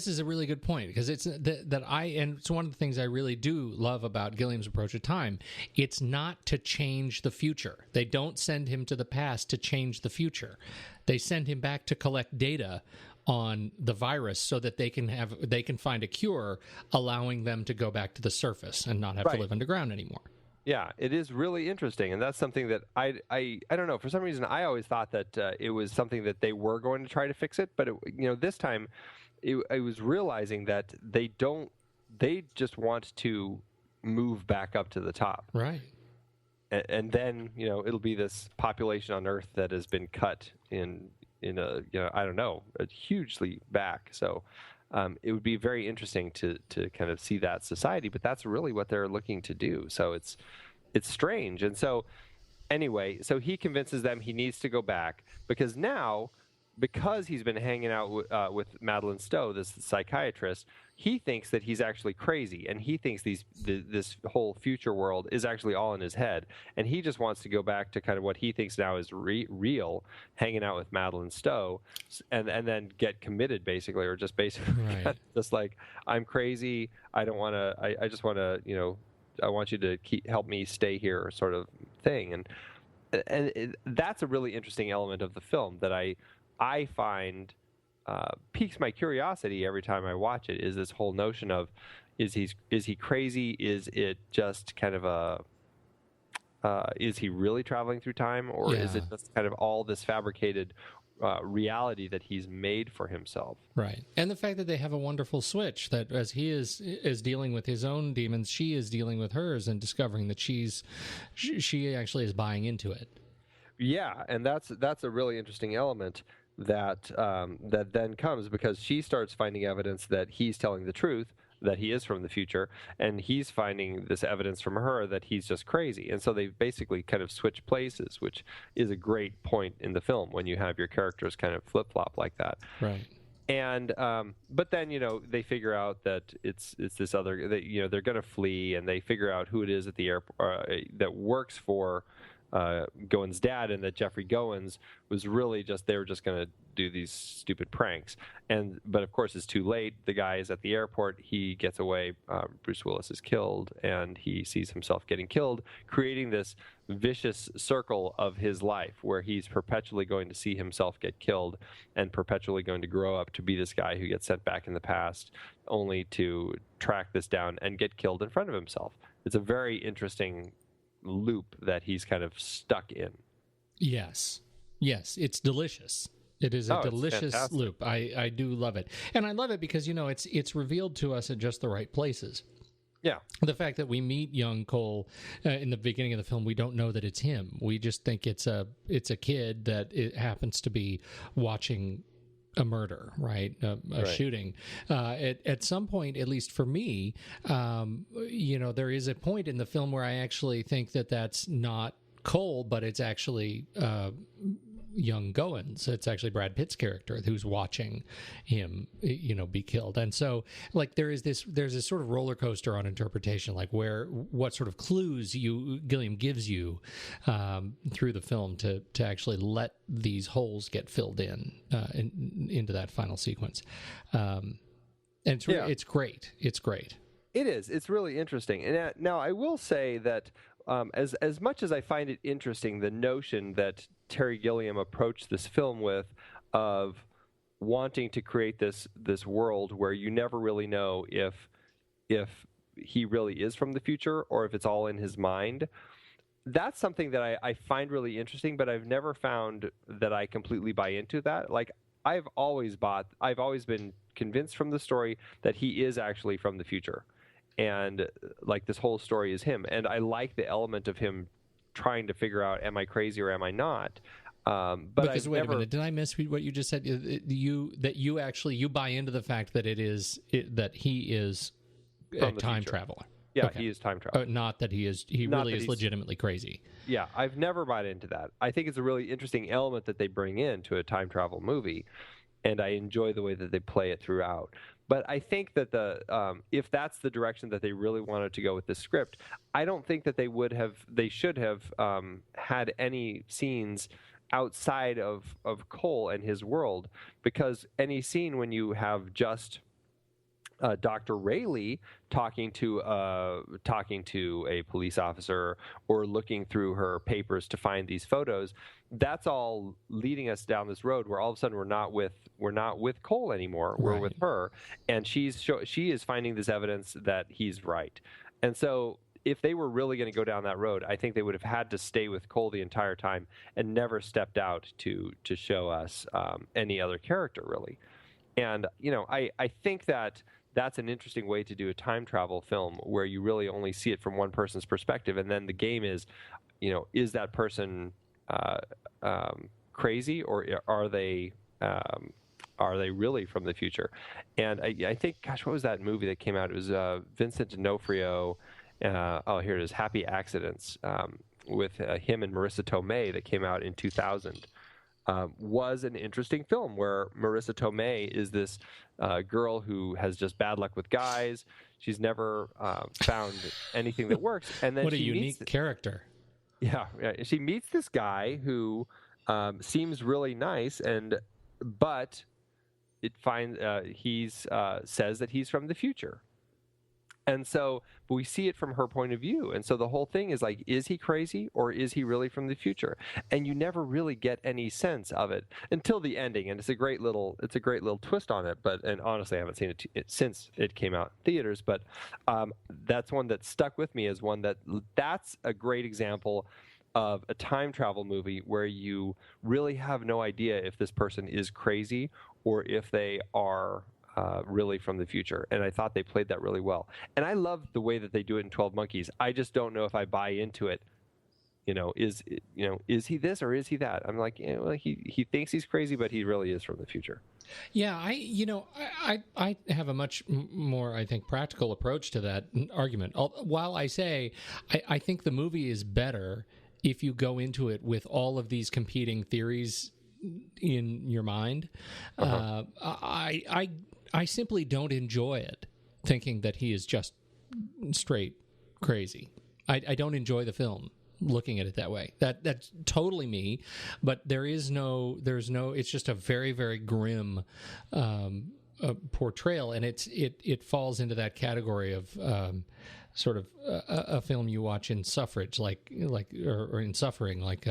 is a really good point, because it's and it's one of the things I really do love about Gilliam's approach to time. It's not to change the future. They don't send him to the past to change the future. They send him back to collect data on the virus so that they can find a cure, allowing them to go back to the surface and not have to live underground anymore. Yeah, it is really interesting, and that's something that I don't know. For some reason, I always thought that it was something that they were going to try to fix it, but this time, I was realizing that they don't. They just want to move back up to the top, right? And then it'll be this population on Earth that has been cut in a I don't know, hugely back. So. It would be very interesting to kind of see that society, but that's really what they're looking to do. So it's strange. And so anyway, so he convinces them he needs to go back because he's been hanging out with Madeline Stowe, this psychiatrist, he thinks that he's actually crazy, and he thinks this whole future world is actually all in his head, and he just wants to go back to kind of what he thinks now is real, hanging out with Madeline Stowe, and then get committed basically, or just basically just like, I'm crazy, I don't want to, I just want to, I want you to help me stay here, sort of thing, and that's a really interesting element of the film that I find piques my curiosity every time I watch it is this whole notion of is he crazy? Is it just kind of a is he really traveling through time, or is it just kind of all this fabricated reality that he's made for himself? Right. And the fact that they have a wonderful switch, that as he is dealing with his own demons, she is dealing with hers and discovering that she actually is buying into it. Yeah, and that's a really interesting element that that then comes because she starts finding evidence that he's telling the truth, that he is from the future, and he's finding this evidence from her that he's just crazy. And so they basically kind of switch places, which is a great point in the film when you have your characters kind of flip-flop like that. Right. And but then they figure out that it's this other that they're going to flee, and they figure out who it is at the airport that works for Goins' dad, and that Jeffrey Goins was really they were just going to do these stupid pranks. But of course it's too late. The guy is at the airport. He gets away. Bruce Willis is killed, and he sees himself getting killed, creating this vicious circle of his life where he's perpetually going to see himself get killed and perpetually going to grow up to be this guy who gets sent back in the past only to track this down and get killed in front of himself. It's a very interesting loop that he's kind of stuck in. Yes, it's delicious. It is a delicious loop. I do love it, and I love it because it's revealed to us at just the right places. Yeah, the fact that we meet young Cole in the beginning of the film, we don't know that it's him. We just think it's a kid that it happens to be watching a murder, right? A shooting. At some point, at least for me, there is a point in the film where I actually think that that's not Cole, but it's actually young Goins. It's actually Brad Pitt's character who's watching him, be killed. And so, there's this sort of roller coaster on interpretation, what sort of clues Gilliam gives you through the film to actually let these holes get filled into that final sequence. And it's great. It's great. It is. It's really interesting. And now I will say that as much as I find it interesting, the notion that Terry Gilliam approached this film with of wanting to create this world where you never really know if he really is from the future or if it's all in his mind, that's something that I find really interesting, but I've never found that I completely buy into that. I've always been convinced from the story that he is actually from the future. And this whole story is him. And I like the element of him trying to figure out, am I crazy or am I not? Because wait a minute, did I miss what you just said? You buy into the fact that that he is a time traveler. Yeah, okay. He is time traveler. Not that he really is legitimately crazy. Yeah, I've never bought into that. I think it's a really interesting element that they bring into a time travel movie, and I enjoy the way that they play it throughout. But I think that if that's the direction that they really wanted to go with this script, I don't think that they should have had any scenes outside of Cole and his world, because any scene when you have just Dr. Rayleigh talking to a police officer or looking through her papers to find these photos, that's all leading us down this road where all of a sudden we're not with Cole anymore. We're with her, and she is finding this evidence that he's right. And so if they were really going to go down that road, I think they would have had to stay with Cole the entire time and never stepped out to show us any other character really. And I think that that's an interesting way to do a time travel film where you really only see it from one person's perspective, and then the game is, is that person crazy, or are they really from the future? And I think, gosh, what was that movie that came out? It was Vincent D'Onofrio. Here it is, Happy Accidents, with him and Marissa Tomei, that came out in 2000. Was an interesting film where Marissa Tomei is this girl who has just bad luck with guys. She's never found anything that works. And then what a unique character. Yeah, she meets this guy who seems really nice, but he says that he's from the future. And so we see it from her point of view. And so the whole thing is like, is he crazy or is he really from the future? And you never really get any sense of it until the ending. And it's a great little twist on it. And honestly, I haven't seen it since it came out in theaters. But that's one that stuck with me as one that's a great example of a time travel movie where you really have no idea if this person is crazy or if they are really from the future. And I thought they played that really well. And I love the way that they do it in 12 Monkeys. I just don't know if I buy into it. Is he this or is he that? I'm like, he thinks he's crazy, but he really is from the future. Yeah, I have a much more, I think, practical approach to that argument. While I say I think the movie is better if you go into it with all of these competing theories in your mind, I simply don't enjoy it, thinking that he is just straight crazy. I don't enjoy the film looking at it that way. That's totally me, but there's no. It's just a very, very grim portrayal, and it falls into that category of sort of a film you watch in Suffrage, or in Suffering, like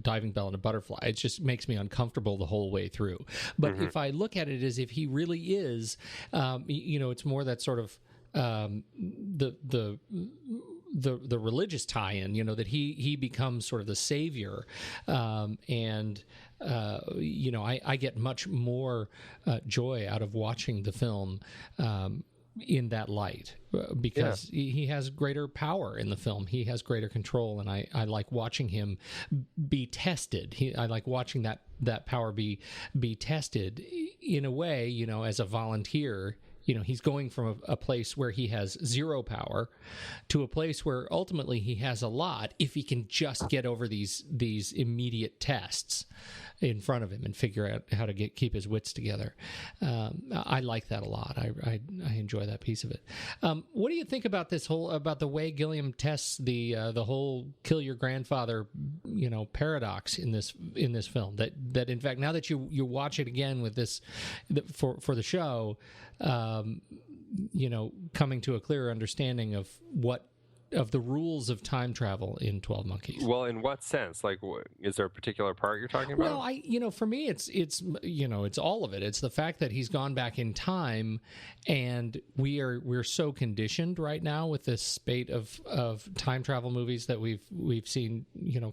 Diving Bell and a Butterfly. It just makes me uncomfortable the whole way through. But if I look at it as if he really is, it's more that sort of the religious tie-in, that he becomes sort of the savior, and I get much more joy out of watching the film in that light, because he has greater power in the film. He has greater control, and I like watching him be tested. I like watching that power be tested in a way, as a volunteer. He's going from a place where he has zero power to a place where ultimately he has a lot, if he can just get over these immediate tests in front of him and figure out how to keep his wits together. I like that a lot. I enjoy that piece of it. What do you think about about the way Gilliam tests the whole kill your grandfather, paradox in this film? That in fact, now that you watch it again with this for the show, coming to a clearer understanding of the rules of time travel in 12 Monkeys. Well, in what sense? Like, is there a particular part you're talking about? Well, for me, it's all of it. It's the fact that he's gone back in time, and we're so conditioned right now with this spate of time travel movies that we've seen,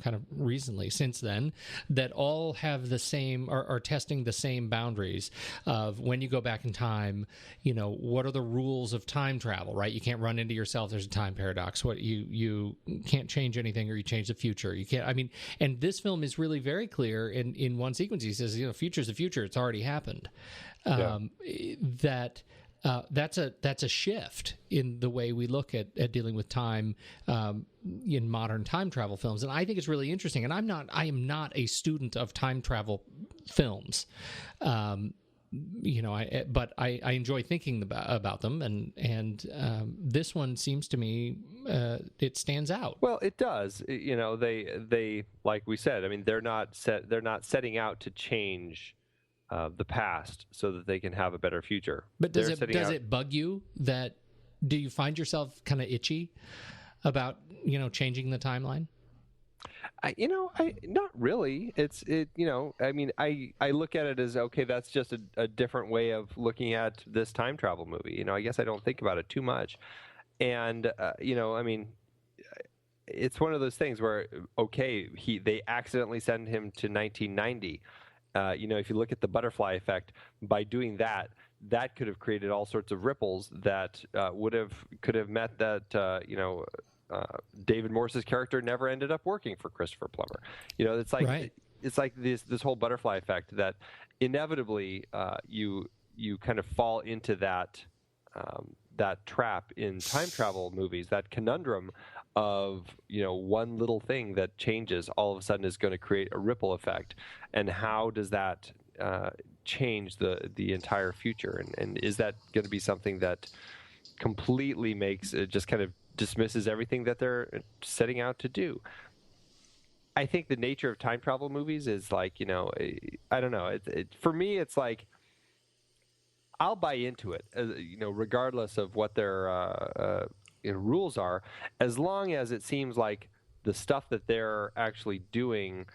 kind of recently since then, that all have the same, are testing the same boundaries of when you go back in time, what are the rules of time travel, right? You can't run into yourself. There's a time paradox. What you can't change anything, or you change the future. You can't. And this film is really very clear. In one sequence, he says, "Future's the future. It's already happened." That's a shift in the way we look at dealing with time in modern time travel films, and I think it's really interesting. And I am not a student of time travel films. But I enjoy thinking about them, and this one seems to me it stands out. Well, it does. They like we said. They're not setting out to change the past so that they can have a better future. But does it bug you that? Do you find yourself kind of itchy about changing the timeline? Not really. I look at it as, okay, that's just a different way of looking at this time travel movie. I guess I don't think about it too much. And, it's one of those things where, okay, they accidentally send him to 1990. If you look at the butterfly effect, by doing that could have created all sorts of ripples that could have meant that, David Morse's character never ended up working for Christopher Plummer. It's like right. It's like this whole butterfly effect that inevitably you kind of fall into that trap in time travel movies, that conundrum of one little thing that changes all of a sudden is going to create a ripple effect, and how does that change the entire future, and is that going to be something that completely makes it just kind of dismisses everything that they're setting out to do? I think the nature of time travel movies is like, I don't know. For me, it's like I'll buy into it, regardless of what their rules are, as long as it seems like the stuff that they're actually doing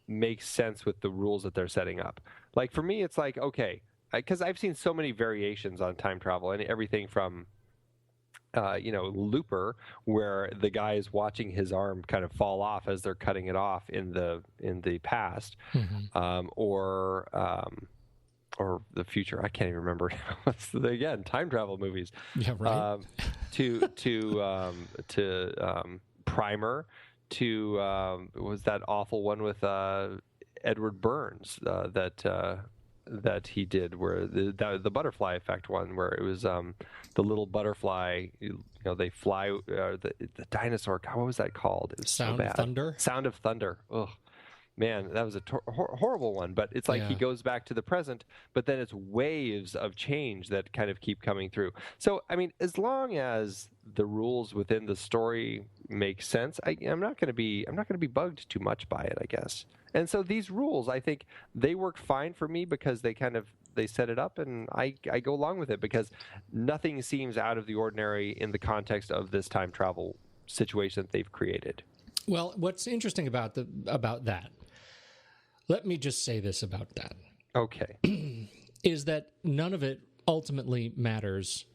makes sense with the rules that they're setting up. Like for me, it's like, okay, because I've seen so many variations on time travel, and everything from Looper, where the guy is watching his arm kind of fall off as they're cutting it off in the past, or the future. I can't even remember. Again, time travel movies. Yeah, right. To Primer, to was that awful one with Edward Burns that he did, where the butterfly effect one, where it was the little butterfly, they fly, the dinosaur. God, what was that called? It was Sound of Thunder. Sound of Thunder. Ugh. Man, that was a horrible one, but it's like he goes back to the present, but then it's waves of change that kind of keep coming through. So, I mean, as long as the rules within the story make sense, I'm not going to be bugged too much by it, I guess. And so these rules, I think they work fine for me because they set it up, and I go along with it because nothing seems out of the ordinary in the context of this time travel situation that they've created. Well, what's interesting about that, let me just say this about that. Okay. Is that none of it ultimately matters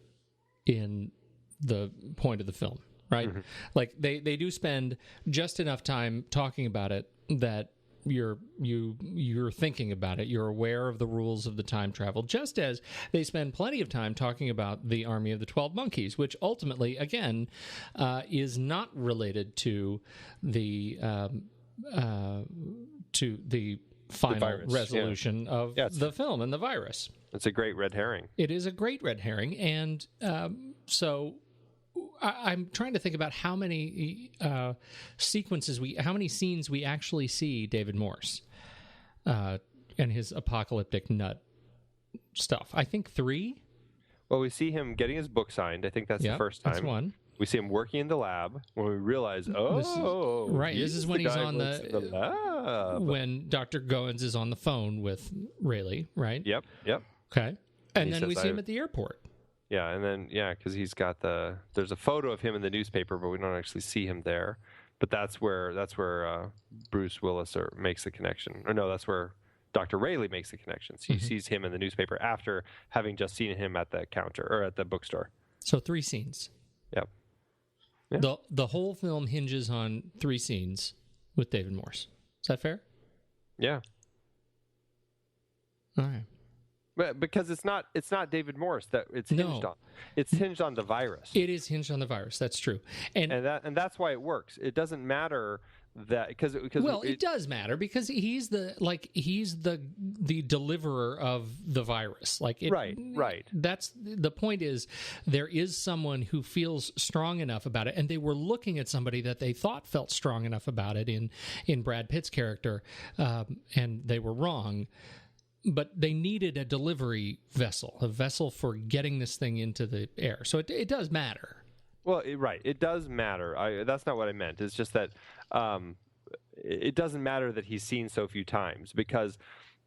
in the point of the film, right? Mm-hmm. Like they do spend just enough time talking about it that you're thinking about it. You're aware of the rules of the time travel, just as they spend plenty of time talking about the Army of the 12 Monkeys, which ultimately, again, is not related to the final resolution of the film and the virus. It's a great red herring. It is a great red herring, and so I'm trying to think about how many how many scenes we actually see David Morse and his apocalyptic nut stuff. I think 3. Well, we see him getting his book signed. I think that's the first time. That's one. We see him working in the lab when we realize, this is when he's on the lab. When Dr. Goins is on the phone with Rayleigh, right? Yep. Okay. And then we see him at the airport. Yeah, and then, because he's got there's a photo of him in the newspaper, but we don't actually see him there. But that's where Bruce Willis makes the connection. Or no, that's where Dr. Rayleigh makes the connection. So he sees him in the newspaper after having just seen him at the counter or at the bookstore. So 3 scenes. Yep. Yeah. The whole film hinges on 3 scenes with David Morse. Is that fair? Yeah. All right. But because it's not David Morse that it's hinged on. It's hinged on the virus. It is hinged on the virus. That's true. And that's why it works. It doesn't matter that because it does matter because he's the deliverer of the virus. Right. That's the point. Is there is someone who feels strong enough about it, and they were looking at somebody that they thought felt strong enough about it in Brad Pitt's character, and they were wrong. But they needed a delivery vessel, a vessel for getting this thing into the air. So it does matter. Well, right. It does matter. That's not what I meant. It's just that it doesn't matter that he's seen so few times because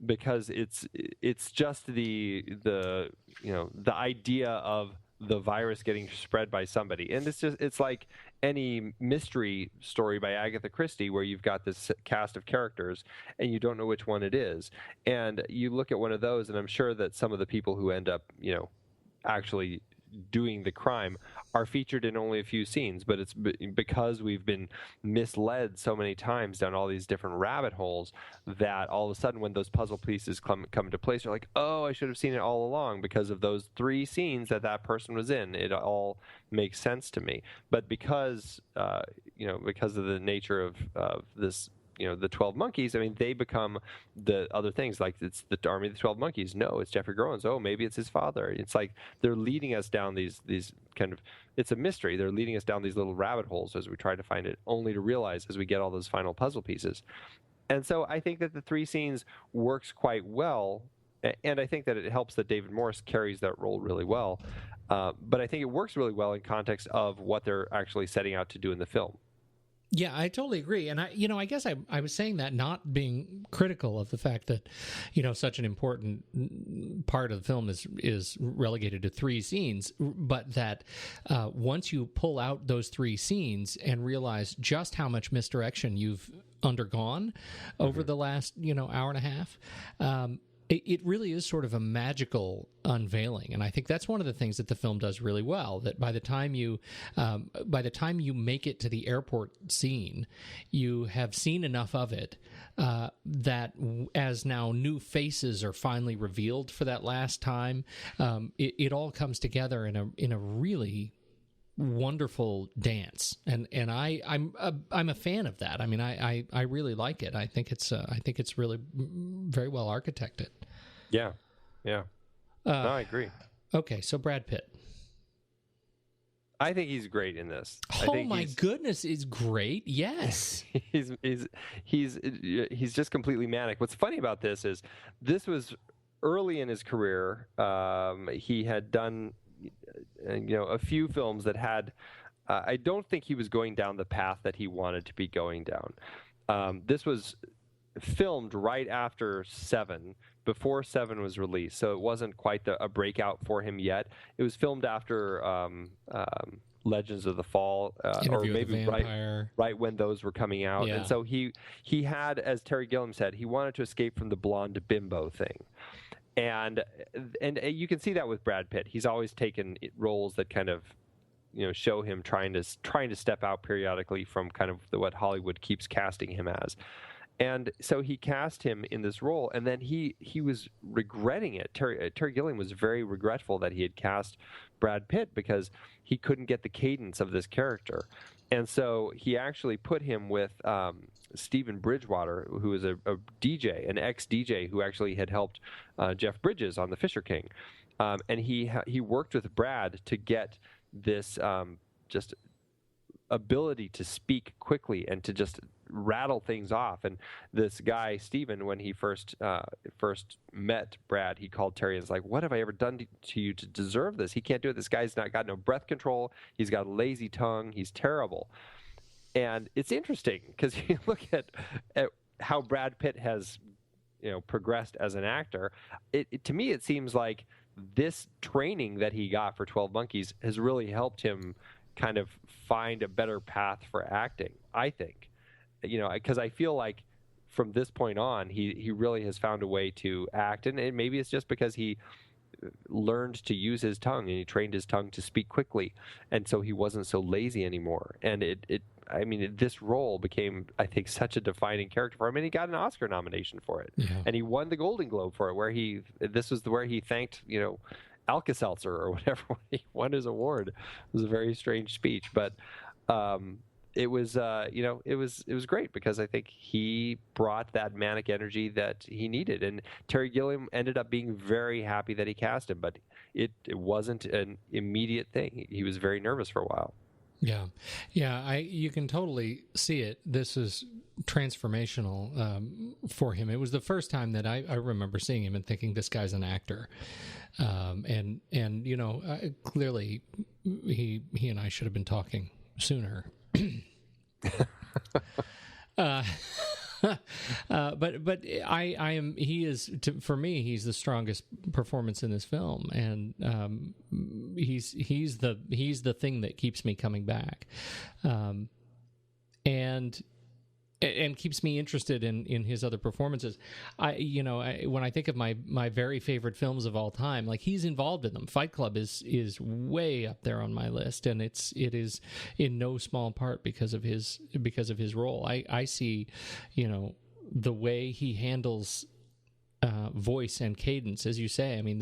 it's just the idea of the virus getting spread by somebody. And it's like any mystery story by Agatha Christie where you've got this cast of characters and you don't know which one it is. And you look at one of those, and I'm sure that some of the people who end up, actually doing the crime are featured in only a few scenes, but it's because we've been misled so many times down all these different rabbit holes that all of a sudden when those puzzle pieces come into place, you're like, oh, I should have seen it all along because of those 3 scenes that person was in. It all makes sense to me. But because because of the nature of this, the 12 Monkeys, I mean, they become the other things, like it's the Army of the 12 Monkeys. No, it's Jeffrey Groens. Oh, maybe it's his father. It's like they're leading us down these kind of, it's a mystery. They're leading us down these little rabbit holes as we try to find it, only to realize as we get all those final puzzle pieces. And so I think that the 3 scenes works quite well, and I think that it helps that David Morse carries that role really well. But I think it works really well in context of what they're actually setting out to do in the film. Yeah, I totally agree. And I guess I was saying that not being critical of the fact that, such an important part of the film is relegated to 3 scenes, but that once you pull out those 3 scenes and realize just how much misdirection you've undergone over the last, hour and a half, it really is sort of a magical unveiling, and I think that's one of the things that the film does really well. That by the time you make it to the airport scene, you have seen enough of it that as now new faces are finally revealed for that last time, it all comes together in a really wonderful dance, and I'm a fan of that. I mean, I really like it. I think it's really very well architected. Yeah. No, I agree. Okay, so Brad Pitt. I think he's great in this. Oh my goodness, is great. Yes. he's just completely manic. What's funny about this is this was early in his career. He had done a few films that had I don't think he was going down the path that he wanted to be going down. This was filmed right after 7, before 7 was released, so it wasn't quite a breakout for him yet. It was filmed after Legends of the Fall, or maybe right when those were coming out. Yeah. And so he had, as Terry Gilliam said, he wanted to escape from the blonde bimbo thing. And you can see that with Brad Pitt. He's always taken roles that kind of, show him trying to step out periodically from kind of what Hollywood keeps casting him as. And so he cast him in this role, and then he was regretting it. Terry Gilliam was very regretful that he had cast Brad Pitt because he couldn't get the cadence of this character. And so he actually put him with Stephen Bridgewater, who is a DJ, an ex-DJ who actually had helped Jeff Bridges on The Fisher King. And he worked with Brad to get this just ability to speak quickly and to just rattle things off. And this guy Stephen, when he first met Brad, he called Terry and was like, "What have I ever done to you to deserve this? He can't do it. This guy's got no breath control. He's got a lazy tongue. He's terrible." And it's interesting because you look at how Brad Pitt has progressed as an actor. To me, it seems like this training that he got for 12 Monkeys has really helped him kind of find a better path for acting, I think. Because I feel like from this point on, he really has found a way to act. And maybe it's just because he learned to use his tongue and he trained his tongue to speak quickly. And so he wasn't so lazy anymore. And this role became, I think, such a defining character for him. And he got an Oscar nomination for it. Yeah. And he won the Golden Globe for it, where this was where he thanked, Alka-Seltzer or whatever when he won his award. It was a very strange speech, but it was it was great because I think he brought that manic energy that he needed. And Terry Gilliam ended up being very happy that he cast him, but it wasn't an immediate thing. He was very nervous for a while. Yeah. You can totally see it. This is transformational for him. It was the first time that I remember seeing him and thinking, this guy's an actor. And clearly he and I should have been talking sooner. But I am. He is for me. He's the strongest performance in this film, and he's the thing that keeps me coming back, and keeps me interested in his other performances. When I think of my very favorite films of all time, like, he's involved in them. Fight Club is way up there on my list, and it is in no small part because of his role. I see, the way he handles voice and cadence, as you say. I mean,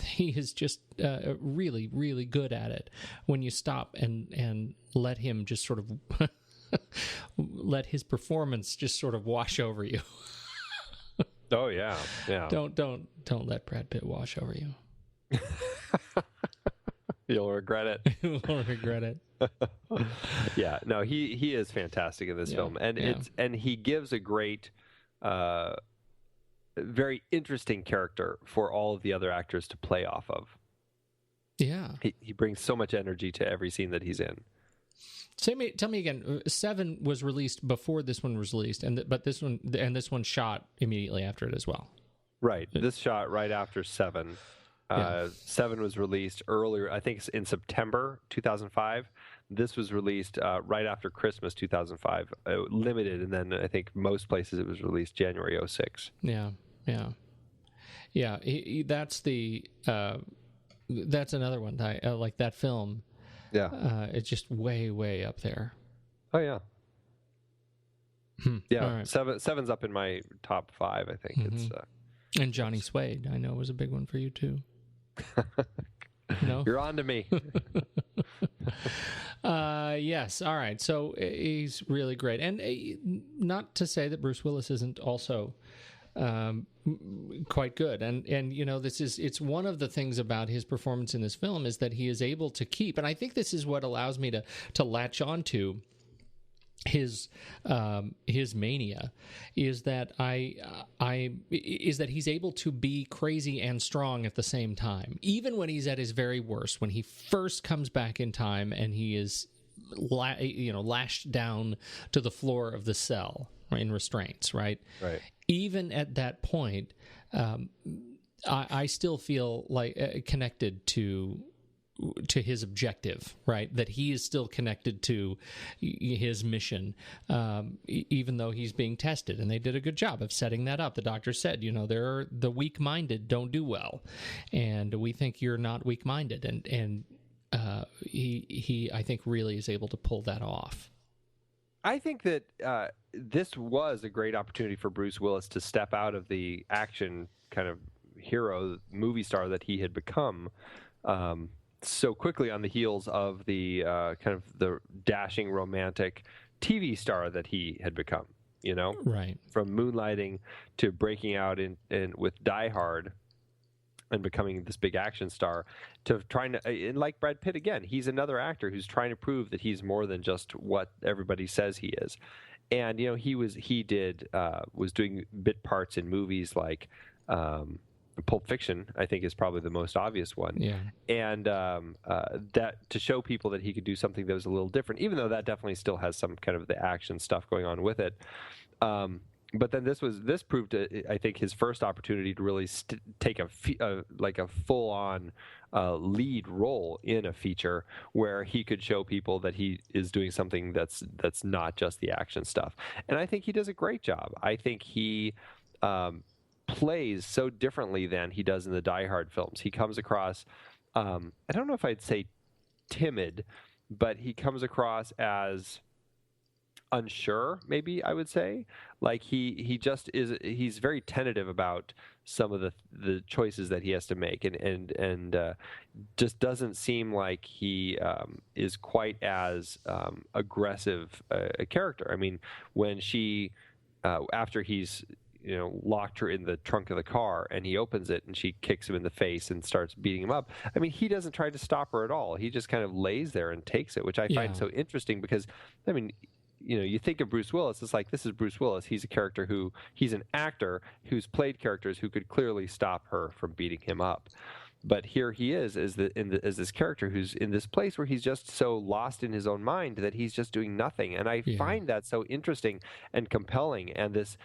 he is just really, really good at it. When you stop and let him just sort of let his performance just sort of wash over you. Oh yeah. Don't let Brad Pitt wash over you. You'll regret it. You'll regret it. Yeah, no, he is fantastic in this film, and he gives a great, very interesting character for all of the other actors to play off of. Yeah, he brings so much energy to every scene that he's in. Tell me again. 7 was released before this one was released, but this one shot immediately after it as well. Right. This shot right after 7. 7 was released earlier, I think it's in September 2005. This was released right after Christmas 2005, limited, and then I think most places it was released January 06. Yeah. That's another one. I like that film. Yeah. It's just way up there. Oh yeah. Yeah. Right. 7's up in my top 5. I think it's. And Johnny Suede, I know, was a big one for you too. No, you're on to me. Yes. All right. So he's really great, and not to say that Bruce Willis isn't also quite good. And it's one of the things about his performance in this film is that he is able to keep, and I think this is what allows me to latch on to his mania, is that he's able to be crazy and strong at the same time, even when he's at his very worst, when he first comes back in time and he is lashed down to the floor of the cell in restraints, right? Even at that point, I still feel like connected to his objective, right? That he is still connected to his mission, even though he's being tested. And they did a good job of setting that up. The doctor said, the weak-minded don't do well, and we think you're not weak-minded. And he I think really is able to pull that off. I think that this was a great opportunity for Bruce Willis to step out of the action kind of hero movie star that he had become so quickly on the heels of the kind of the dashing romantic TV star that he had become, right? From moonlighting to breaking out in with Die Hard and becoming this big action star, to trying to, and like Brad Pitt again, he's another actor who's trying to prove that he's more than just what everybody says he is. And he was doing bit parts in movies like Pulp Fiction, I think, is probably the most obvious one. Yeah. And that to show people that he could do something that was a little different, even though that definitely still has some kind of the action stuff going on with it. But then this proved, I think, his first opportunity to really take a full-on lead role in a feature where he could show people that he is doing something that's not just the action stuff. And I think he does a great job. I think he plays so differently than he does in the Die Hard films. He comes across, I don't know if I'd say timid, but he comes across as unsure, maybe I would say. Like he's very tentative about some of the choices that he has to make, and just doesn't seem like he is quite as aggressive a character. I mean, when she after he's locked her in the trunk of the car and he opens it and she kicks him in the face and starts beating him up. I mean, he doesn't try to stop her at all. He just kind of lays there and takes it, which I find so interesting because, I mean, you think of Bruce Willis, it's like, this is Bruce Willis. He's a character he's an actor who's played characters who could clearly stop her from beating him up. But here he is as this character who's in this place where he's just so lost in his own mind that he's just doing nothing. And I find that so interesting and compelling, and this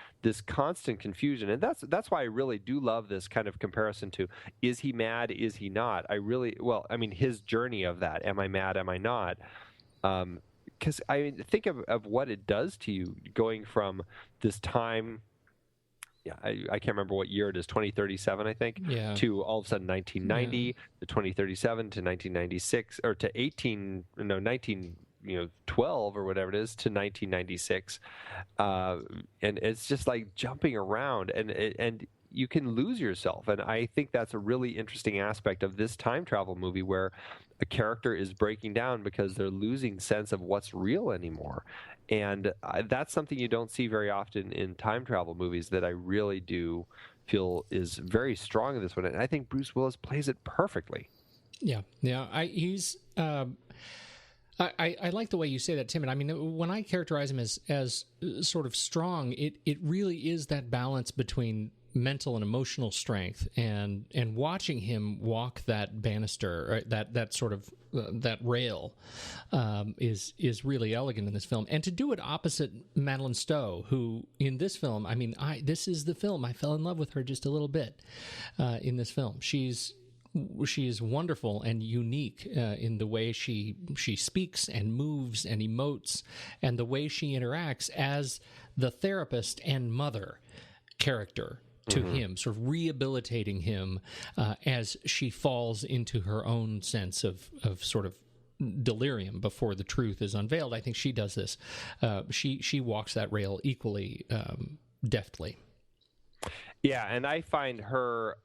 constant confusion. And that's why I really do love this kind of comparison to, is he mad? Is he not? His journey of that. Am I mad? Am I not? Because I think of what it does to you going from this time. I can't remember what year it is, 2037, I think, to all of a sudden 1990, to 2037, to 1996, or to 1912 or whatever it is, to 1996. And it's just like jumping around, and you can lose yourself. And I think that's a really interesting aspect of this time travel movie, where a character is breaking down because they're losing sense of what's real anymore. And that's something you don't see very often in time travel movies that I really do feel is very strong in this one. And I think Bruce Willis plays it perfectly. Yeah. I like the way you say that, Tim. And I mean, when I characterize him as sort of strong, it really is that balance between mental and emotional strength, and watching him walk that banister, right, that sort of that rail is really elegant in this film, and to do it opposite Madeline Stowe, who in this film, I mean, this is the film I fell in love with her just a little bit in this film. She's wonderful and unique in the way she speaks and moves and emotes, and the way she interacts as the therapist and mother character to him, sort of rehabilitating him as she falls into her own sense of sort of delirium before the truth is unveiled. I think she does this. She walks that rail equally deftly. Yeah, and I find her...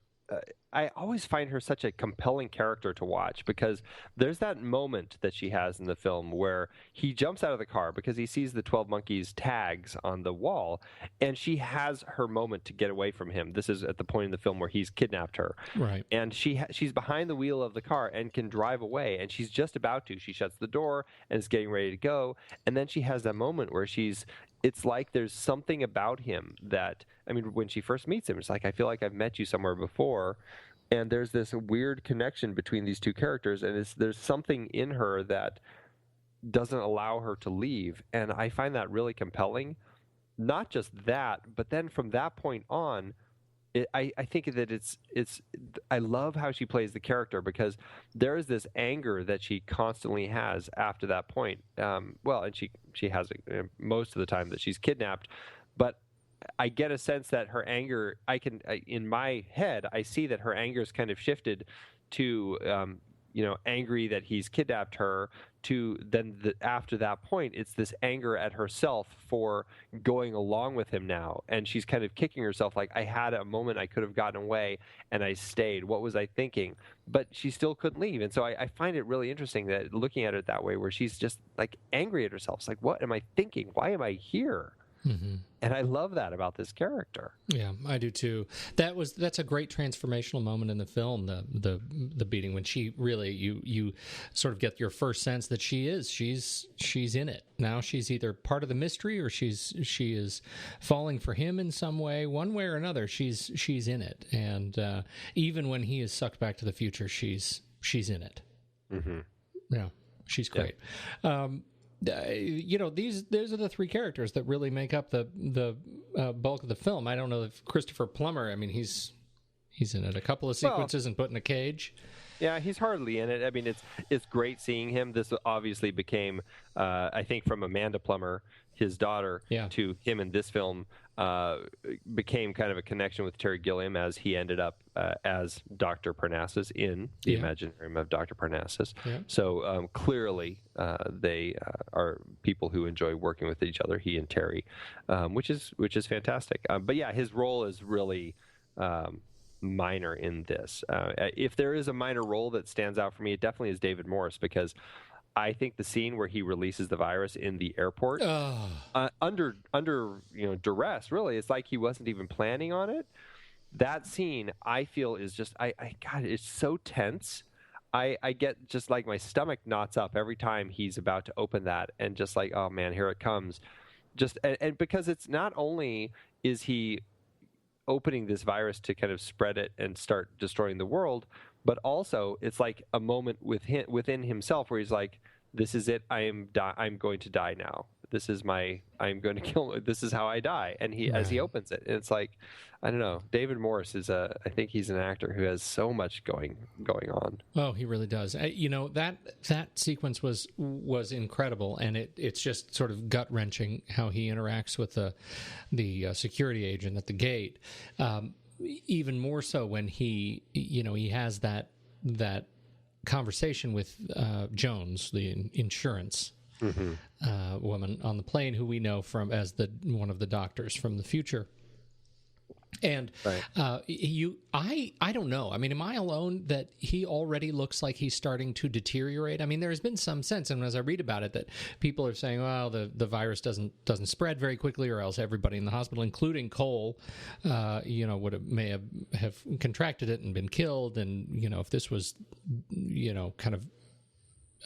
I always find her such a compelling character to watch, because there's that moment that she has in the film where he jumps out of the car because he sees the 12 Monkeys tags on the wall, and she has her moment to get away from him. This is at the point in the film where he's kidnapped her. Right. And she's behind the wheel of the car and can drive away, and she's just about to. She shuts the door and is getting ready to go, and then she has that moment where it's like there's something about him that, I mean, when she first meets him, it's like, I feel like I've met you somewhere before. And there's this weird connection between these two characters, and there's something in her that doesn't allow her to leave. And I find that really compelling. Not just that, but then from that point on, I think that I love how she plays the character, because there is this anger that she constantly has after that point. And she has it most of the time that she's kidnapped, but I get a sense that her anger, in my head, I see that her anger is kind of shifted to, angry that he's kidnapped her, to then after that point, it's this anger at herself for going along with him now. And she's kind of kicking herself like, I had a moment I could have gotten away and I stayed. What was I thinking? But she still couldn't leave. And so I find it really interesting that looking at it that way, where she's just like angry at herself. It's like, what am I thinking? Why am I here? Mm-hmm. And I love that about this character. Yeah, I do too. That's a great transformational moment in the film. The beating, when she really you sort of get your first sense that she's in it now. She's either part of the mystery or she is falling for him in some way, one way or another. She's in it, and even when he is sucked back to the future, she's in it. Mm-hmm. Yeah, she's great. Yeah. These are the three characters that really make up the bulk of the film. I don't know if Christopher Plummer, I mean, he's in it a couple of sequences and put in a cage. Yeah, he's hardly in it. I mean, it's great seeing him. This obviously became, I think, from Amanda Plummer, his daughter, to him in this film, became kind of a connection with Terry Gilliam, as he ended up as Dr. Parnassus in The Imaginarium of Dr. Parnassus. Yeah. So clearly they are people who enjoy working with each other, he and Terry, which is fantastic. But yeah, his role is really minor in this. If there is a minor role that stands out for me, it definitely is David Morse, because I think the scene where he releases the virus in the airport under duress, really, it's like he wasn't even planning on it. That scene, I feel, is just God, it's so tense. I get just like my stomach knots up every time he's about to open that, and just like, oh man, here it comes. Just and because it's not only is he opening this virus to kind of spread it and start destroying the world, but also it's like a moment within himself where he's like, this is it. I'm going to die now. This is I'm going to kill. This is how I die. And as he opens it, and it's like, I don't know. David Morse I think he's an actor who has so much going on. Oh, he really does. That sequence was incredible, and it's just sort of gut wrenching how he interacts with the security agent at the gate. Even more so when he has that conversation with Jones, the insurance woman on the plane, who we know as one of the doctors from the future. And I don't know. I mean, am I alone that he already looks like he's starting to deteriorate? I mean, there's been some sense, and as I read about it, that people are saying, well, the virus doesn't spread very quickly, or else everybody in the hospital, including Cole, may have contracted it and been killed. And if this was, kind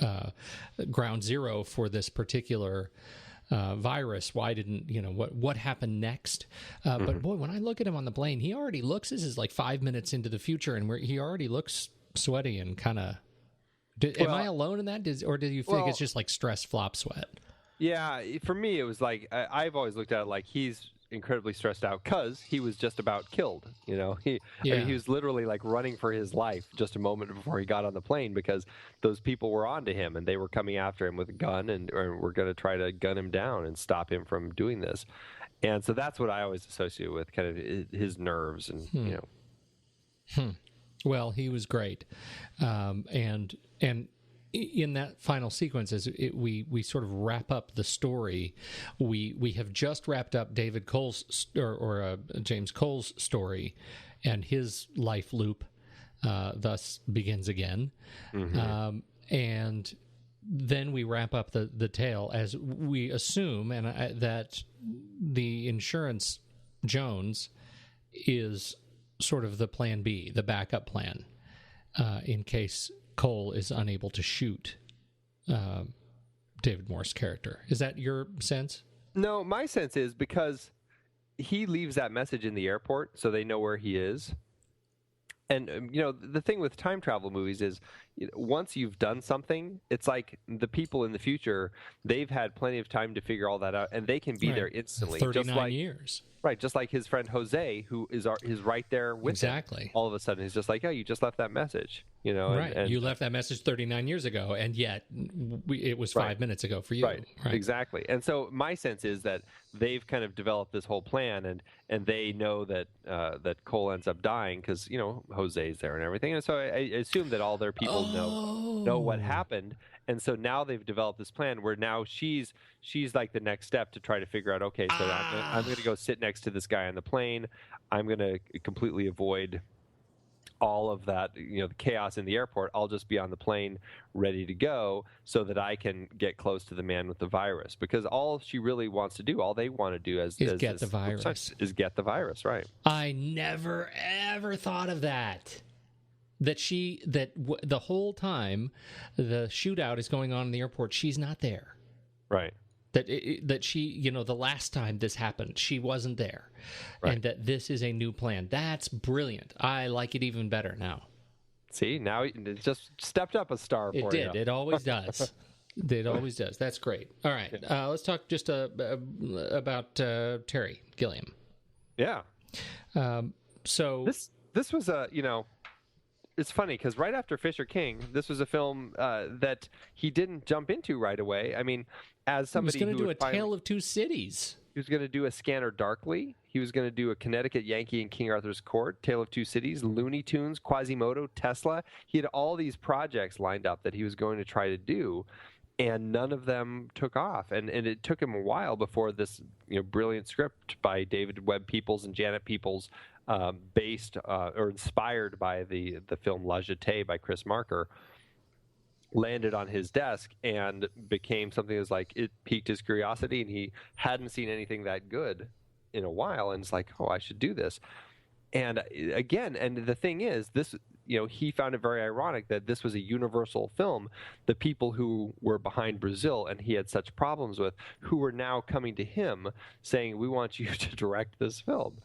of ground zero for this particular virus, why didn't what happened next? But boy, when I look at him on the plane, he already looks, this is like 5 minutes into the future, and he already looks sweaty and kind of Am I alone in that? Or did you think it's just like stress flop sweat? Yeah, for me, it was like I've always looked at it like he's incredibly stressed out because he was just about killed. You know, I mean, he was literally like running for his life just a moment before he got on the plane because those people were onto him and they were coming after him with a gun and or were going to try to gun him down and stop him from doing this. And so that's what I always associate with kind of his nerves and you know. Well, he was great, and in that final sequence, as we sort of wrap up the story, we have just wrapped up David Cole's or James Cole's story, and his life loop thus begins again, and then we wrap up the tale as we assume, and that the insurance Jones is sort of the plan B, the backup plan, in case Cole is unable to shoot David Moore's character. Is that your sense? No, my sense is because he leaves that message in the airport so they know where he is. And, you know, the thing with time travel movies is once you've done something, it's like the people in the future, they've had plenty of time to figure all that out, and they can be there instantly. 39 years. Right, just like his friend Jose, who is right there with him. All of a sudden, he's just like, oh, you just left that message. You know, right. And you left that message 39 years ago, and yet it was 5 minutes ago for you. Right, exactly. And so my sense is that they've kind of developed this whole plan, and they know that that Cole ends up dying because, you know, Jose's there and everything. And so I assume that all their people know what happened. And so now they've developed this plan where now she's like the next step to try to figure out, okay, so I'm going to go sit next to this guy on the plane. I'm going to completely avoid all of that, you know, the chaos in the airport. I'll just be on the plane ready to go so that I can get close to the man with the virus. Because all she really wants to do, all they want to do is get the virus. Is get the virus, right. I never, ever thought of that. The whole time the shootout is going on in the airport, she's not there. Right. That she, you know, the last time this happened, she wasn't there. Right. And that this is a new plan. That's brilliant. I like it even better now. See, now it just stepped up a star for you. It did. It always does. It always does. That's great. All right. Let's talk just about Terry Gilliam. Yeah. So this was a, you know, it's funny because right after Fisher King, this was a film that he didn't jump into right away. I mean, as somebody he was going to do a Tale of Two Cities. He was going to do a Scanner Darkly. He was going to do a Connecticut Yankee in King Arthur's Court, Tale of Two Cities, Looney Tunes, Quasimodo, Tesla. He had all these projects lined up that he was going to try to do, and none of them took off. And it took him a while before this, you know, brilliant script by David Webb Peoples and Janet Peoples, based or inspired by the film La Jetée by Chris Marker, landed on his desk and became something that was like, it piqued his curiosity, and he hadn't seen anything that good in a while, and it's like, oh, I should do this. And again, and the thing is, this, you know, he found it very ironic that this was a Universal film. The people who were behind Brazil and he had such problems with, who were now coming to him saying, we want you to direct this film.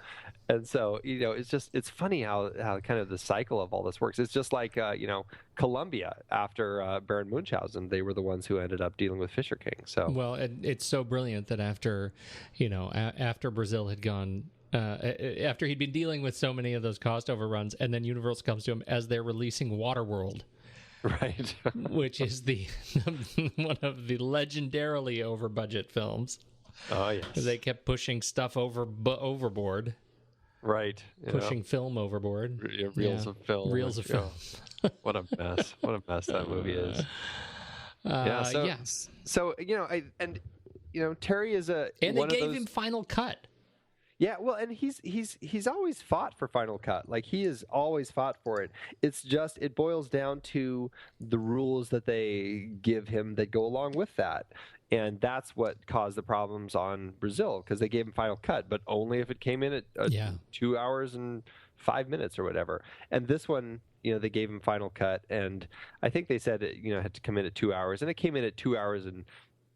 And so, you know, it's funny how kind of the cycle of all this works. It's just like, you know, Columbia after Baron Munchausen, they were the ones who ended up dealing with Fisher King. So, well, it's so brilliant that after, you know, after Brazil had gone, after he'd been dealing with so many of those cost overruns, and then Universal comes to him as they're releasing Waterworld, right, which is the one of the legendarily over budget films. Oh yes, they kept pushing stuff overboard, right? Pushing film overboard, reels of film, reels of film. What a mess! What a mess that movie is. So you know, Terry is and they gave him Final Cut. Yeah, well, and he's always fought for Final Cut. Like, he has always fought for it. It's just, it boils down to the rules that they give him that go along with that. And that's what caused the problems on Brazil, because they gave him Final Cut, but only if it came in at 2 hours and 5 minutes or whatever. And this one, you know, they gave him Final Cut, and I think they said it, you know, had to come in at 2 hours, and it came in at 2 hours and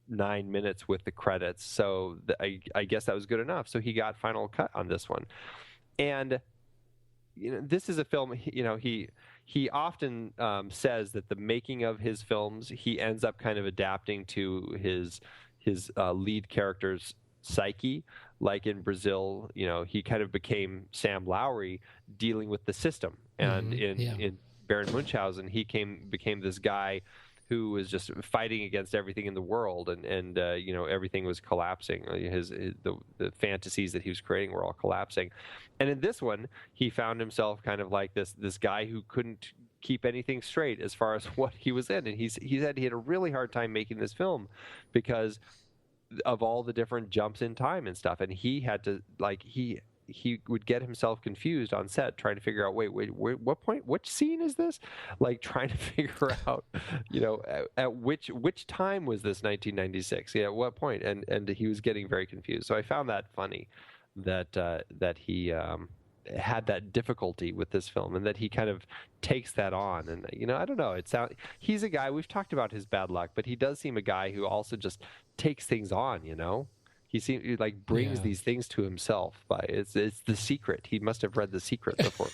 9 minutes with the credits, so I guess that was good enough. So he got Final Cut on this one, and you know, this is a film. You know, he he often says that the making of his films, he ends up kind of adapting to his lead character's psyche. Like in Brazil, he kind of became Sam Lowry dealing with the system. And in Baron Munchausen, he became this guy who was just fighting against everything in the world, and everything was collapsing. The fantasies that he was creating were all collapsing. And in this one, he found himself kind of like this guy who couldn't keep anything straight as far as what he was in. And he said he had a really hard time making this film because of all the different jumps in time and stuff. And he had to, he would get himself confused on set trying to figure out, wait, what point, which scene is this? Like trying to figure out, at which time was this 1996? At what point? And he was getting very confused. So I found that funny that he had that difficulty with this film, and that he kind of takes that on. And I don't know, he's a guy, we've talked about his bad luck, but he does seem a guy who also just takes things on. He seems like brings these things to himself by it's The Secret. He must have read The Secret before.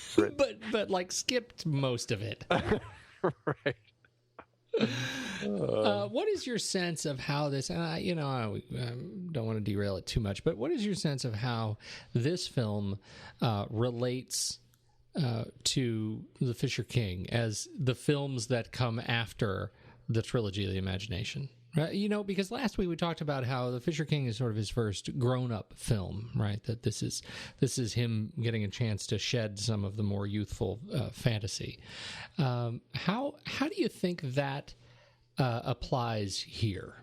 but like skipped most of it. Right. What is your sense of how this, and I don't want to derail it too much, but what is your sense of how this film relates to The Fisher King as the films that come after the trilogy of the imagination? Right, because last week we talked about how The Fisher King is sort of his first grown-up film, right? That this is him getting a chance to shed some of the more youthful fantasy. How do you think that applies here?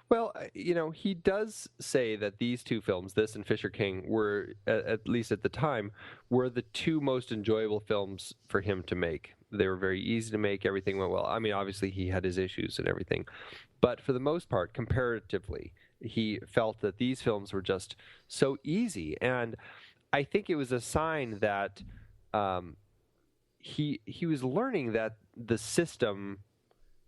Well, he does say that these two films, this and Fisher King, were, at least at the time, were the two most enjoyable films for him to make. They were very easy to make. Everything went well. I mean, obviously, he had his issues and everything. But for the most part, comparatively, he felt that these films were just so easy. And I think it was a sign that he was learning that the system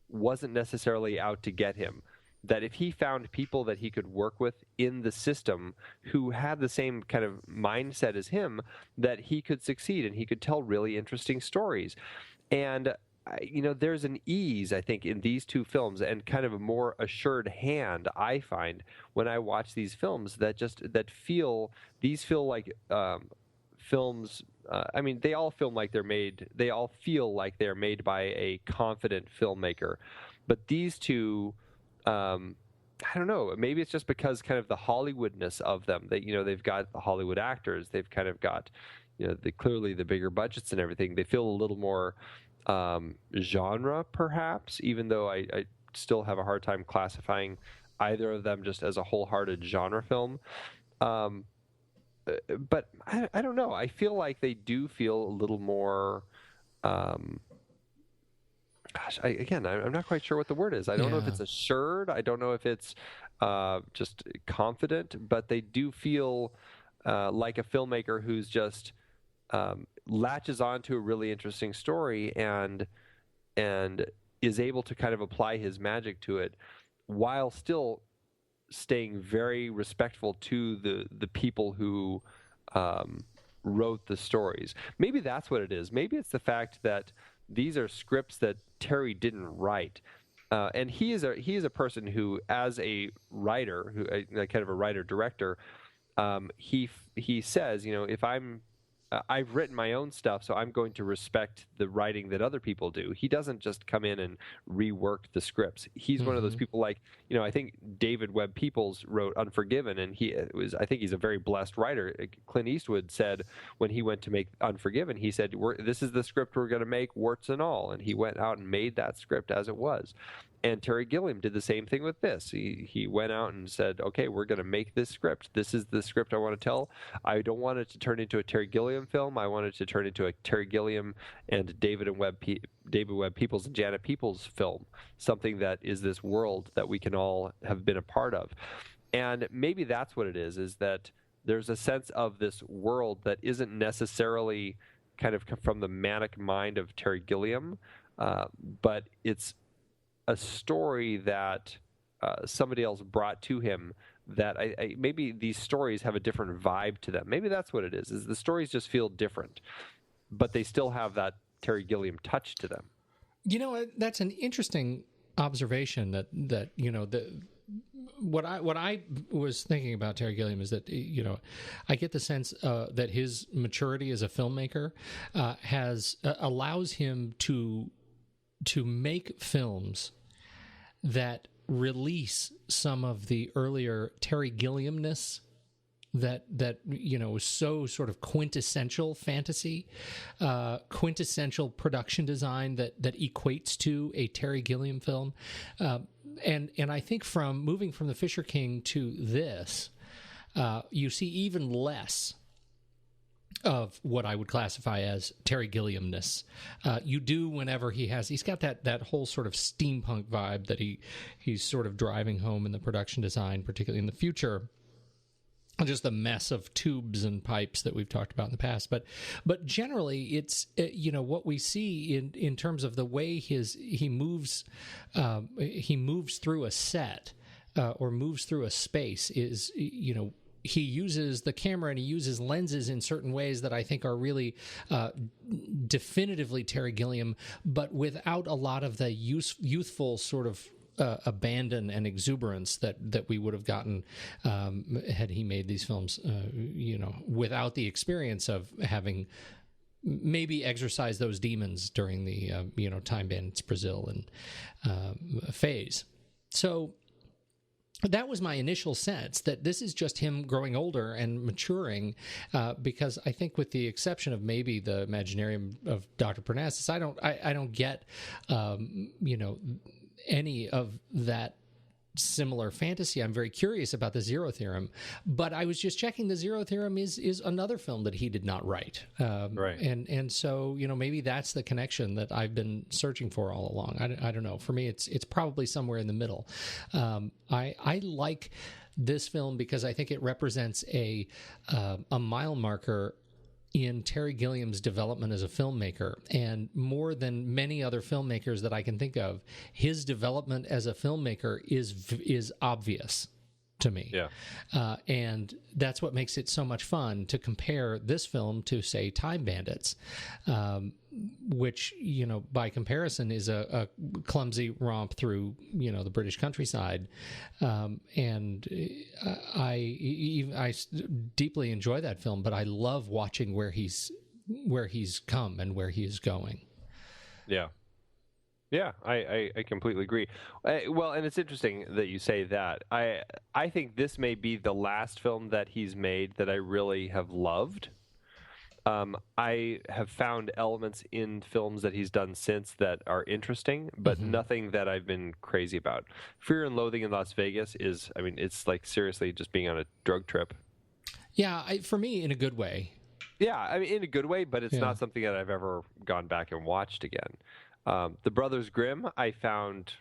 wasn't necessarily out to get him. That if he found people that he could work with in the system who had the same kind of mindset as him, that he could succeed and he could tell really interesting stories. And, there's an ease, I think, in these two films, and kind of a more assured hand, I find, when I watch these films that feel like films. They all feel like they're made by a confident filmmaker. But these two, I don't know, maybe it's just because kind of the Hollywoodness of them, that, they've got the Hollywood actors, they've kind of got, clearly the bigger budgets and everything. They feel a little more genre, perhaps, even though I still have a hard time classifying either of them just as a wholehearted genre film. But I don't know. I feel like they do feel a little more... I'm not quite sure what the word is. I don't know if it's assured. I don't know if it's just confident, but they do feel like a filmmaker who's just latches onto a really interesting story and is able to kind of apply his magic to it while still staying very respectful to the people who wrote the stories. Maybe that's what it is. Maybe it's the fact that these are scripts that Terry didn't write. And he is a person who, as a writer, kind of a writer-director, he says, if I've written my own stuff, so I'm going to respect the writing that other people do. He doesn't just come in and rework the scripts. He's one of those people like, I think David Webb Peoples wrote Unforgiven, and I think he's a very blessed writer. Clint Eastwood said when he went to make Unforgiven, he said, this is the script we're going to make, warts and all. And he went out and made that script as it was. And Terry Gilliam did the same thing with this. He went out and said, okay, we're going to make this script. This is the script I want to tell. I don't want it to turn into a Terry Gilliam film. I want it to turn into a Terry Gilliam and David Webb Peoples and Janet Peoples film, something that is this world that we can all have been a part of. And maybe that's what it is that there's a sense of this world that isn't necessarily kind of from the manic mind of Terry Gilliam, but it's a story that somebody else brought to him, that maybe these stories have a different vibe to them. Maybe that's what it is the stories just feel different. but they still have that Terry Gilliam touch to them. You know, that's an interesting observation. That you know, what I was thinking about Terry Gilliam is that, you know, I get the sense that his maturity as a filmmaker allows him to make films that release some of the earlier Terry Gilliamness that you know was so sort of quintessential fantasy, quintessential production design that equates to a Terry Gilliam film, and I think from moving from The Fisher King to this, you see even less of what I would classify as Terry Gilliamness. You do whenever he's got that whole sort of steampunk vibe that he's sort of driving home in the production design, particularly in the future. Just the mess of tubes and pipes that we've talked about in the past, but generally it's you know what we see in terms of the way he moves through a set or moves through a space is, you know, he uses the camera and he uses lenses in certain ways that I think are really definitively Terry Gilliam, but without a lot of the youthful sort of abandon and exuberance that we would have gotten had he made these films, you know, without the experience of having maybe exercised those demons during the you know, Time Bandits Brazil and phase. So that was my initial sense, that this is just him growing older and maturing, because I think with the exception of maybe the Imaginarium of Dr. Parnassus, I don't get you know, any of that similar fantasy. I'm very curious about the Zero Theorem, but I was just checking. The Zero Theorem is another film that he did not write, right? And so, you know, maybe that's the connection that I've been searching for all along. I don't know. For me, it's probably somewhere in the middle. I like this film because I think it represents a mile marker in Terry Gilliam's development as a filmmaker, and more than many other filmmakers that I can think of, his development as a filmmaker is obvious to me. Yeah. And that's what makes it so much fun to compare this film to, say, Time Bandits, which, you know, by comparison is a clumsy romp through, you know, the British countryside. And I deeply enjoy that film, but I love watching where he's come and where he is going. Yeah. Yeah, I completely agree. Well, and it's interesting that you say that. I think this may be the last film that he's made that I really have loved. I have found elements in films that he's done since that are interesting, but nothing that I've been crazy about. Fear and Loathing in Las Vegas is, I mean, it's like seriously just being on a drug trip. Yeah, for me, in a good way. Yeah, I mean, in a good way, but it's not something that I've ever gone back and watched again. The Brothers Grimm, I found,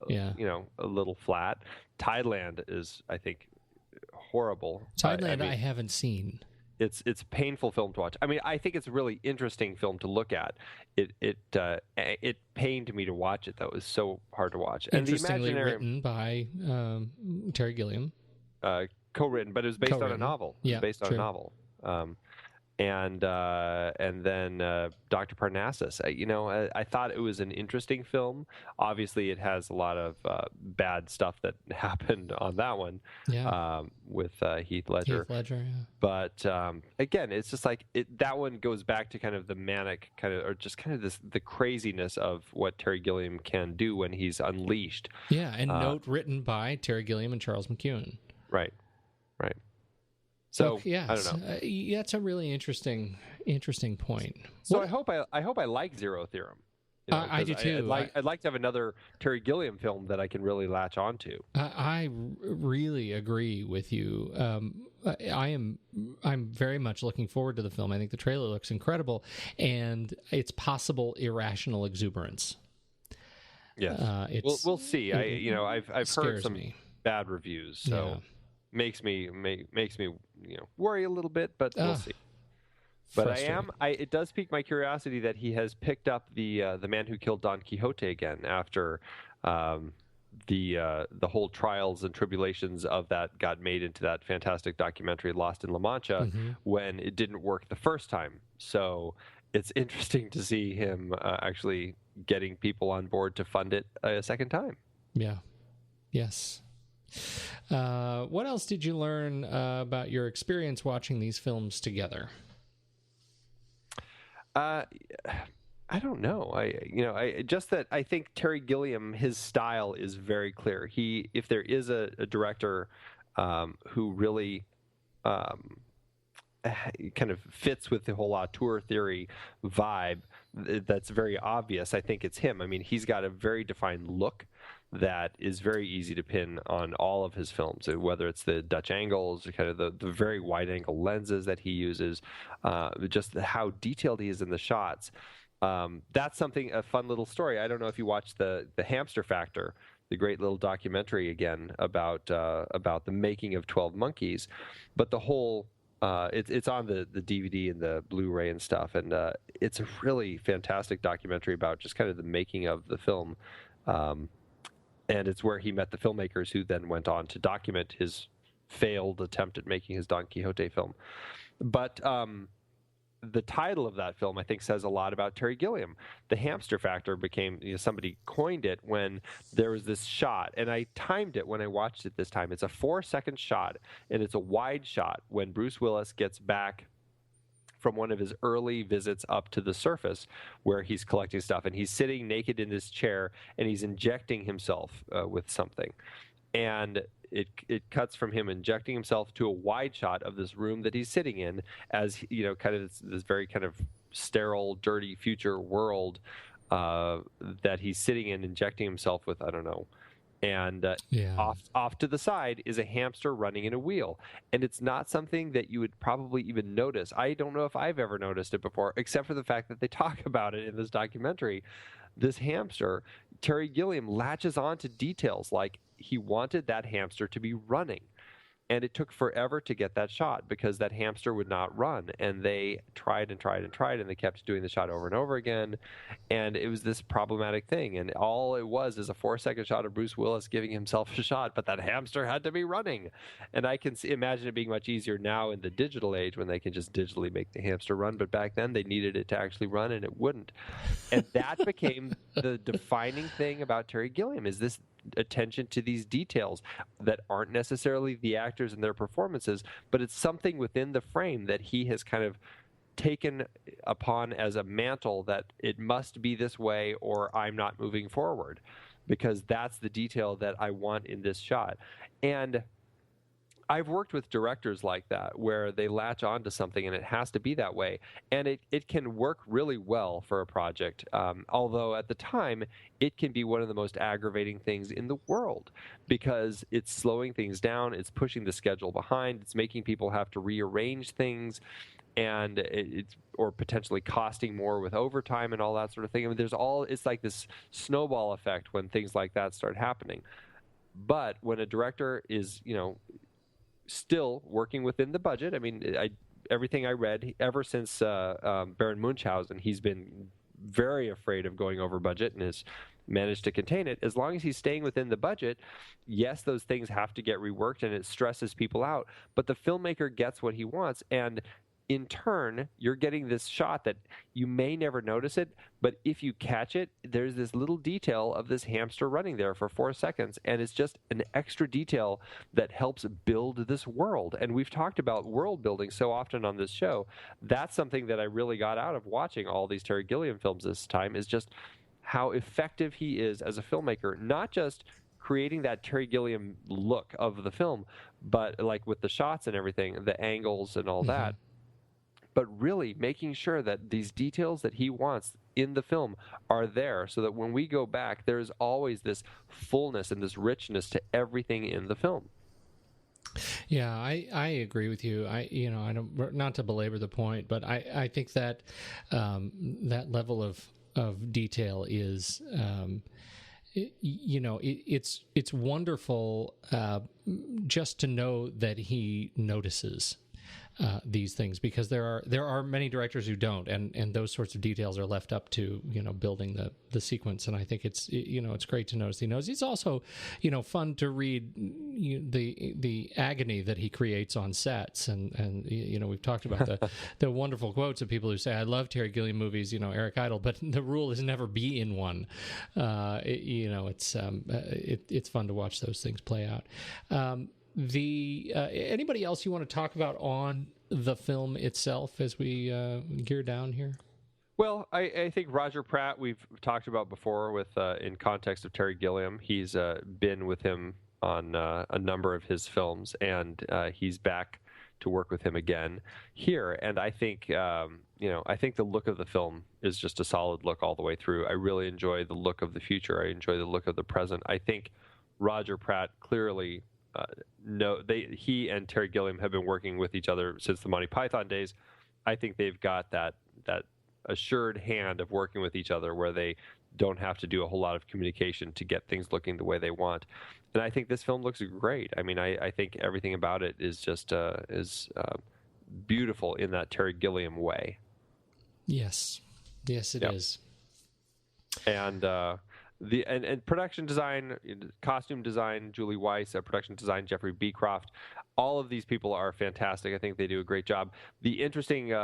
you know, a little flat. Tideland is, I think, horrible. Tideland, I haven't seen. It's a painful film to watch. I mean, I think it's a really interesting film to look at. It pained me to watch it, though. It was so hard to watch. And Interestingly written by Terry Gilliam. Co-written, but it was based on a novel. Yeah, it was based on a novel. And then Dr. Parnassus. You know, I thought it was an interesting film. Obviously, it has a lot of bad stuff that happened on that one. Yeah. With Heath Ledger. Heath Ledger, yeah. But again, it's just like that one goes back to kind of the manic kind of, or just kind of the craziness of what Terry Gilliam can do when he's unleashed. Yeah, and note written by Terry Gilliam and Charles McEwen. Right. Right. So yeah, I don't know. That's a really interesting point. So I hope I like Zero Theorem. You know, I do too. I'd like to have another Terry Gilliam film that I can really latch onto. I really agree with you. I'm very much looking forward to the film. I think the trailer looks incredible, and it's possible irrational exuberance. Yes, we'll see. I've heard some bad reviews, so. Yeah. Makes me worry a little bit, but we'll see. But it does pique my curiosity that he has picked up the Man Who Killed Don Quixote again after the whole trials and tribulations of that got made into that fantastic documentary Lost in La Mancha when it didn't work the first time. So it's interesting to see him actually getting people on board to fund it a second time. Yeah. Yes. What else did you learn about your experience watching these films together? I don't know. I think Terry Gilliam, his style is very clear. If there is a director who really kind of fits with the whole auteur theory vibe, that's very obvious. I think it's him. I mean, he's got a very defined look that is very easy to pin on all of his films, whether it's the Dutch angles, kind of the very wide angle lenses that he uses, just how detailed he is in the shots. That's a fun little story. I don't know if you watched the Hamster Factor, the great little documentary again about the making of 12 Monkeys, but the whole it's on the DVD and the Blu-ray and stuff, and it's a really fantastic documentary about just kind of the making of the film, and it's where he met the filmmakers who then went on to document his failed attempt at making his Don Quixote film. But the title of that film, I think, says a lot about Terry Gilliam. The Hamster Factor became, somebody coined it when there was this shot, and I timed it when I watched it this time. It's a 4-second shot, and it's a wide shot when Bruce Willis gets back from one of his early visits up to the surface where he's collecting stuff, and he's sitting naked in this chair, and he's injecting himself with something. And it cuts from him injecting himself to a wide shot of this room that he's sitting in, as kind of this very kind of sterile, dirty future world that he's sitting in, injecting himself with, I don't know. And off to the side is a hamster running in a wheel. And it's not something that you would probably even notice. I don't know if I've ever noticed it before, except for the fact that they talk about it in this documentary. This hamster, Terry Gilliam latches on to details like he wanted that hamster to be running. And it took forever to get that shot because that hamster would not run. And they tried and tried and tried, and they kept doing the shot over and over again. And it was this problematic thing. And all it was is a 4-second shot of Bruce Willis giving himself a shot, but that hamster had to be running. And I can imagine it being much easier now in the digital age when they can just digitally make the hamster run. But back then they needed it to actually run, and it wouldn't. And that became the defining thing about Terry Gilliam, is this attention to these details that aren't necessarily the actors and their performances, but it's something within the frame that he has kind of taken upon as a mantle that it must be this way or I'm not moving forward, because that's the detail that I want in this shot. And I've worked with directors like that, where they latch on to something and it has to be that way. And it can work really well for a project, although at the time, it can be one of the most aggravating things in the world, because it's slowing things down, it's pushing the schedule behind, it's making people have to rearrange things, and it's or potentially costing more with overtime and all that sort of thing. I mean, it's like this snowball effect when things like that start happening. But when a director is, still working within the budget. I mean, everything I read ever since Baron Munchausen, he's been very afraid of going over budget and has managed to contain it. As long as he's staying within the budget, yes, those things have to get reworked and it stresses people out, but the filmmaker gets what he wants. And in turn, you're getting this shot that you may never notice it, but if you catch it, there's this little detail of this hamster running there for 4 seconds, and it's just an extra detail that helps build this world. And we've talked about world building so often on this show. That's something that I really got out of watching all these Terry Gilliam films this time, is just how effective he is as a filmmaker, not just creating that Terry Gilliam look of the film, but like with the shots and everything, the angles and all that, but really making sure that these details that he wants in the film are there, so that when we go back, there's always this fullness and this richness to everything in the film. Yeah, I agree with you. I don't, not to belabor the point, but I think that that level of detail is, it's wonderful just to know that he notices. these things, because there are many directors who don't, and those sorts of details are left up to building the sequence. And I think it's it's great to notice he knows. It's also fun to read the agony that he creates on sets, and we've talked about the wonderful quotes of people who say, "I love Terry Gilliam movies," Eric Idle, but the rule is never be in one. It's fun to watch those things play out. Anybody else you want to talk about on the film itself as we gear down here? Well, I think Roger Pratt we've talked about before with in context of Terry Gilliam. He's been with him on a number of his films, and he's back to work with him again here. And I think I think the look of the film is just a solid look all the way through. I really enjoy the look of the future. I enjoy the look of the present. I think Roger Pratt clearly he and Terry Gilliam have been working with each other since the Monty Python days. I think they've got that assured hand of working with each other where they don't have to do a whole lot of communication to get things looking the way they want. And I think this film looks great. I mean, I think everything about it is just beautiful in that Terry Gilliam way. Yes, it is. And and production design, costume design, Julie Weiss, production design, Jeffrey Beecroft, all of these people are fantastic. I think they do a great job. The interesting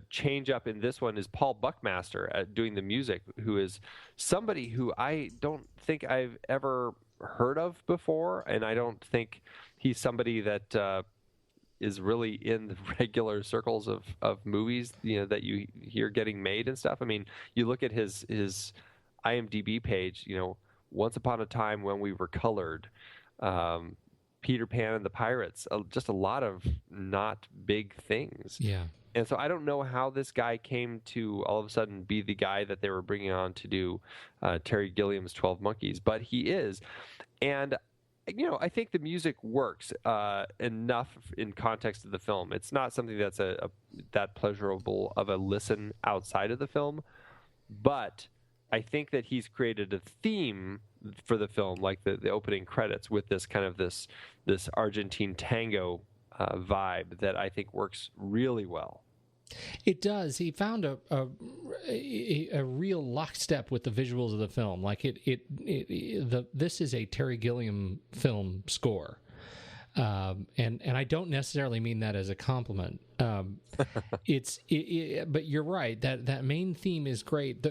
change up in this one is Paul Buckmaster doing the music, who is somebody who I don't think I've ever heard of before, and I don't think he's somebody that is really in the regular circles of movies that you hear getting made and stuff. I mean, you look at his IMDb page, Once Upon a Time When We Were Colored, Peter Pan and the Pirates, just a lot of not big things. Yeah. And so I don't know how this guy came to all of a sudden be the guy that they were bringing on to do Terry Gilliam's 12 Monkeys, but he is. And, I think the music works enough in context of the film. It's not something that's that pleasurable of a listen outside of the film, but I think that he's created a theme for the film, like the opening credits, with this kind of this Argentine tango vibe that I think works really well. It does. He found a real lockstep with the visuals of the film. Like this is a Terry Gilliam film score. And I don't necessarily mean that as a compliment. But you're right. That main theme is great.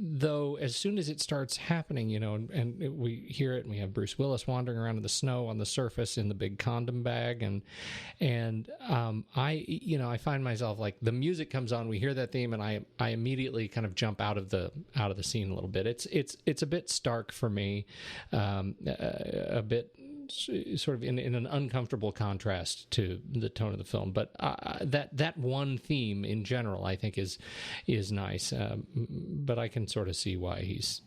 Though as soon as it starts happening, and we hear it, and we have Bruce Willis wandering around in the snow on the surface in the big condom bag, and I find myself, like, the music comes on, we hear that theme, and I immediately kind of jump out of the scene a little bit. It's a bit stark for me, a bit sort of in an uncomfortable contrast to the tone of the film, but that one theme in general I think is nice, but I can sort of see why he's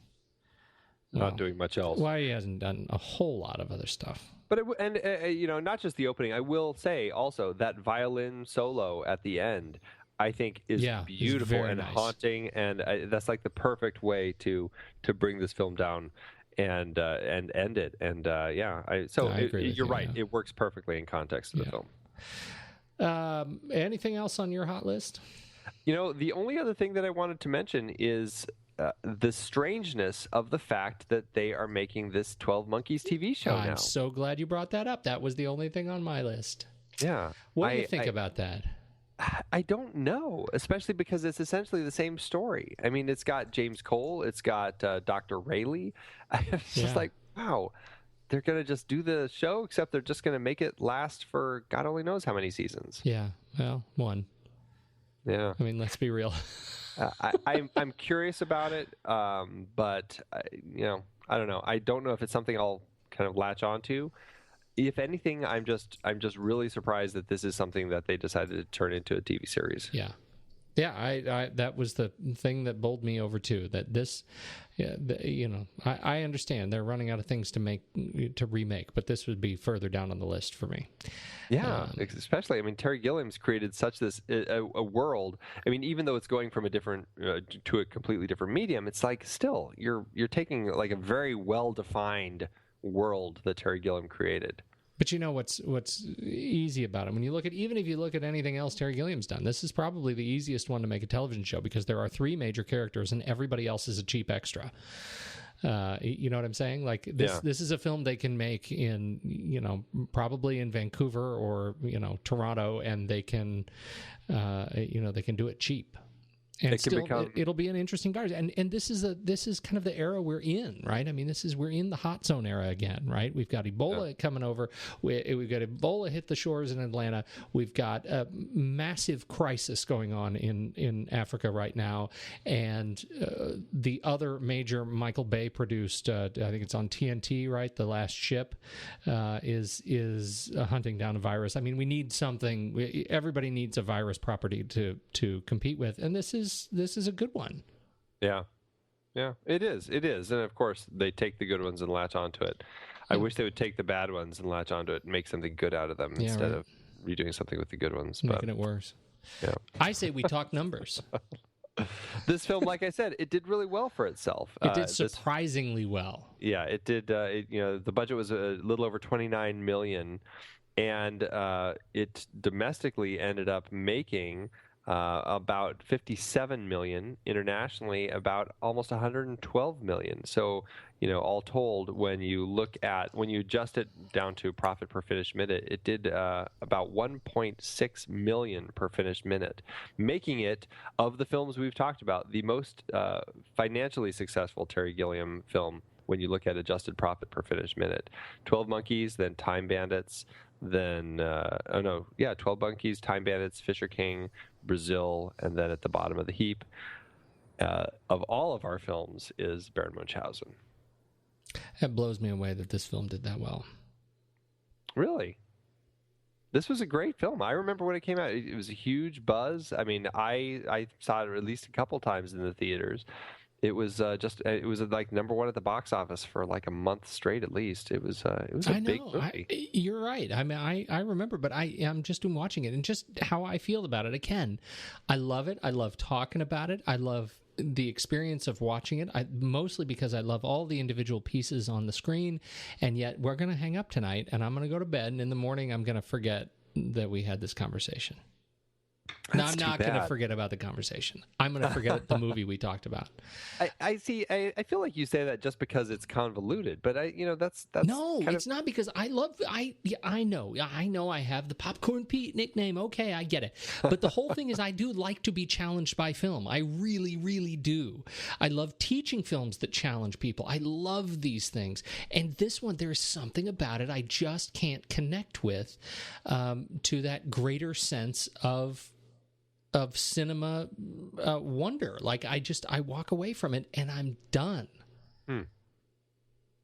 not doing much else, why he hasn't done a whole lot of other stuff. But not just the opening. I will say also that violin solo at the end, I think, is beautiful and nice. Haunting, and that's like the perfect way to bring this film down and end it. And you're right. It works perfectly in context of the film. Anything else on your hot list? The only other thing that I wanted to mention is the strangeness of the fact that they are making this 12 Monkeys TV show now. I'm so glad you brought that up. That was the only thing on my list. Yeah. What do you think about that? I don't know, especially because it's essentially the same story. I mean, it's got James Cole, it's got Dr. Rayleigh. It's just like, wow, they're going to just do the show, except they're just going to make it last for God only knows how many seasons. Yeah, well, one. Yeah. I mean, let's be real. I'm curious about it, but, I don't know. I don't know if it's something I'll kind of latch onto. If anything, I'm just really surprised that this is something that they decided to turn into a TV series. Yeah. I that was the thing that bowled me over too. That this, I understand they're running out of things to remake, but this would be further down on the list for me. Yeah, especially, I mean, Terry Gilliam's created such a world. I mean, even though it's going from a different to a completely different medium, it's like still you're taking like a very well defined world that Terry Gilliam created. But you know what's easy about it? When you look at, even if you look at anything else Terry Gilliam's done, this is probably the easiest one to make a television show because there are 3 major characters and everybody else is a cheap extra. You know what I'm saying? Like this is a film they can make in, probably in Vancouver or, Toronto, and they can, they can do it cheap. And it'll be an interesting virus. And this is kind of the era we're in, right? I mean, we're in the hot zone era again, right? We've got Ebola coming over. We've got Ebola hit the shores in Atlanta. We've got a massive crisis going on in Africa right now. And the other major Michael Bay produced, I think it's on TNT, right? The Last Ship is hunting down a virus. I mean, we need something. Everybody needs a virus property to compete with, and this is a good one. Yeah, it is. And of course, they take the good ones and latch onto it. I wish they would take the bad ones and latch onto it and make something good out of them instead of redoing something with the good ones. Making it worse. Yeah. I say we talk numbers. This film, like I said, it did really well for itself. It did surprisingly well. Yeah, it did. The budget was a little over $29 million, and it domestically ended up making about $57 million, internationally about almost $112 million. So, all told, when you adjust it down to profit per finished minute, it did about $1.6 million per finished minute, making it, of the films we've talked about, the most financially successful Terry Gilliam film when you look at adjusted profit per finished minute. 12 Monkeys, then Time Bandits, then 12 Monkeys, Time Bandits, Fisher King, Brazil, and then at the bottom of the heap of all of our films is Baron Munchausen. It blows me away that this film did that well. Really? This was a great film. I remember when it came out. It was a huge buzz. I mean, I saw it at least a couple times in the theaters. It was like number one at the box office for like a month straight at least. It was a big movie. You're right. I mean, I remember, but I'm just watching it and just how I feel about it. Again, I love it. I love talking about it. I love the experience of watching it. Mostly because I love all the individual pieces on the screen, and yet we're going to hang up tonight, and I'm going to go to bed, and in the morning I'm going to forget that we had this conversation. No, I'm not going to forget about the conversation. I'm going to forget the movie we talked about. I see. I feel like you say that just because it's convoluted, but that's no. It's not, because I know I have the Popcorn Pete nickname. Okay, I get it. But the whole thing is, I do like to be challenged by film. I really, really do. I love teaching films that challenge people. I love these things, and this one, there's something about it I just can't connect with, to that greater sense of cinema wonder. Like I walk away from it and I'm done.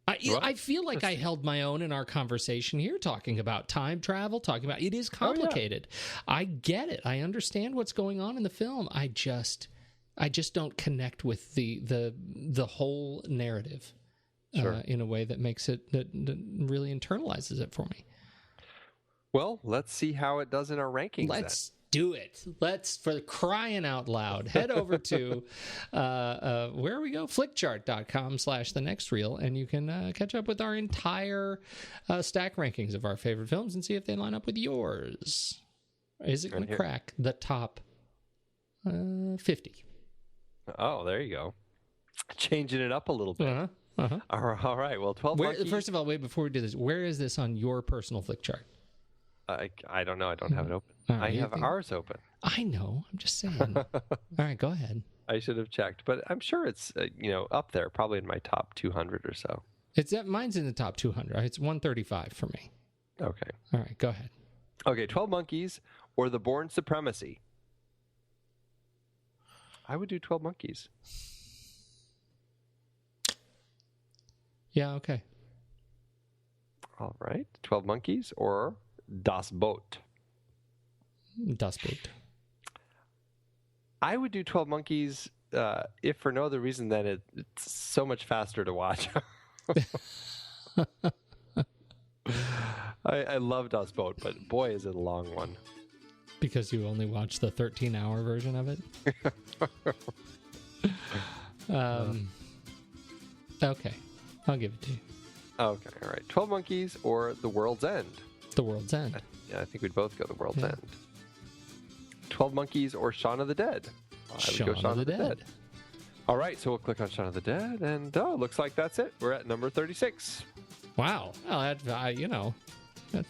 I feel like I held my own in our conversation here, talking about time travel, talking about it is complicated. I get it. I understand what's going on in the film. I just don't connect with the whole narrative in a way that makes it that really internalizes it for me. Well, let's see how it does in our rankings. Let's do it. Let's, for crying out loud, head over to where we go, flickchart.com/thenextreel, and you can catch up with our entire stack rankings of our favorite films and see if they line up with yours. Is it going to crack the top 50? Oh, there you go. Changing it up a little bit. All right. Well, 12 Monkeys. First of all, wait, before we do this, where is this on your personal flick chart? I don't know. I don't have it open. I have ours open. I know. I'm just saying. All right, go ahead. I should have checked, but I'm sure it's up there, probably in my top 200 or so. Mine's in the top 200. It's 135 for me. Okay. All right, go ahead. Okay, 12 Monkeys or The Bourne Supremacy? I would do 12 Monkeys. Yeah, okay. All right. 12 Monkeys or Das Boot? Das Boot. I would do 12 Monkeys if for no other reason than it's so much faster to watch. I love Das Boot, but boy, is it a long one. Because you only watch the 13-hour version of it? Okay, I'll give it to you. Okay, all right. 12 Monkeys or The World's End? The World's End. Yeah, I think we'd both go The World's End. 12 Monkeys or Shaun of the Dead? I would go Shaun of the Dead. All right, so we'll click on Shaun of the Dead, and looks like that's it. We're at number 36. Wow. Well, that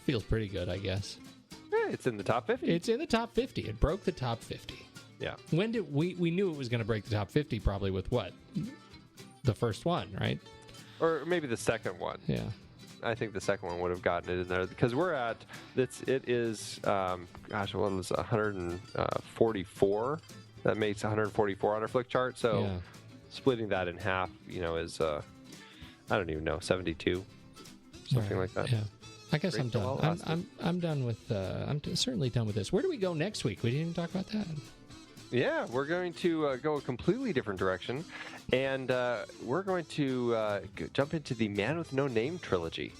feels pretty good, I guess. Yeah, it's in the top 50. It's in the top 50. It broke the top 50. Yeah. When did we knew it was going to break the top 50 probably with what? The first one, right? Or maybe the second one. Yeah. I think the second one would have gotten it in there because we're at it is what was 144. That makes 144 on our flick chart. So splitting that in half, is I don't even know, 72, something like that. Yeah. I guess I'm done. I'm done with. I'm certainly done with this. Where do we go next week? We didn't even talk about that. Yeah, we're going to go a completely different direction, and we're going to jump into the Man with No Name trilogy.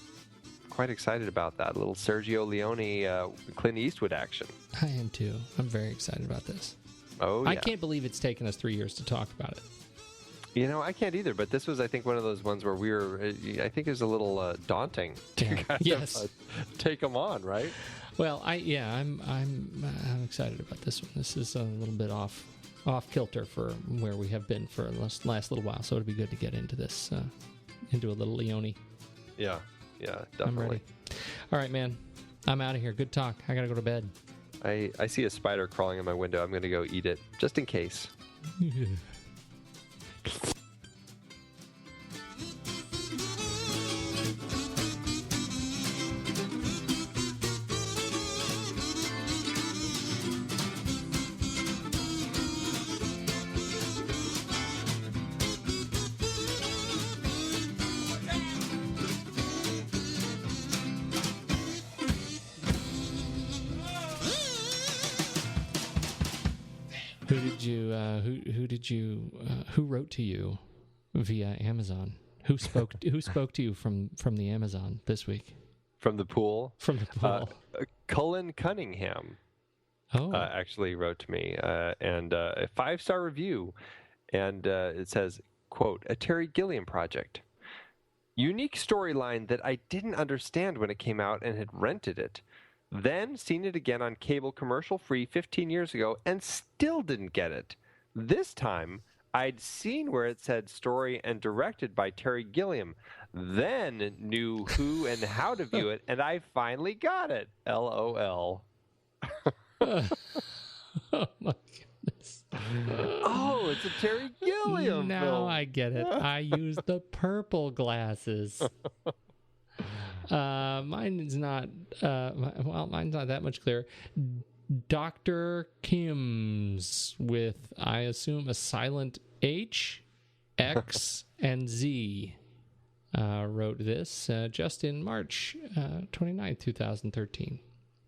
Quite excited about that. A little Sergio Leone, Clint Eastwood action. I am too. I'm very excited about this. Oh, yeah. I can't believe it's taken us 3 years to talk about it. I can't either, but this was, I think, one of those ones where I think it was a little daunting to kind of take them on, right? Well, I'm excited about this one. This is a little bit off kilter for where we have been for the last little while, so it'd be good to get into this, into a little Leone. Yeah, definitely. I'm ready. All right, man. I'm out of here. Good talk. I got to go to bed. I see a spider crawling in my window. I'm going to go eat it, just in case. Who wrote to you via Amazon? Who spoke to you from the Amazon this week? From the pool? From the pool. Cullen Cunningham actually wrote to me, and a 5-star review, and it says, quote, "A Terry Gilliam project. Unique storyline that I didn't understand when it came out and had rented it. Then seen it again on cable commercial-free 15 years ago and still didn't get it. This time, I'd seen where it said story and directed by Terry Gilliam, then knew who and how to view it, and I finally got it. LOL." Oh, my goodness. Oh, it's a Terry Gilliam Now film. I get it. I use the purple glasses. Mine's not that much clearer. Dr. Kim's with, I assume, a silent H, X, and Z wrote this just in March 29th, 2013.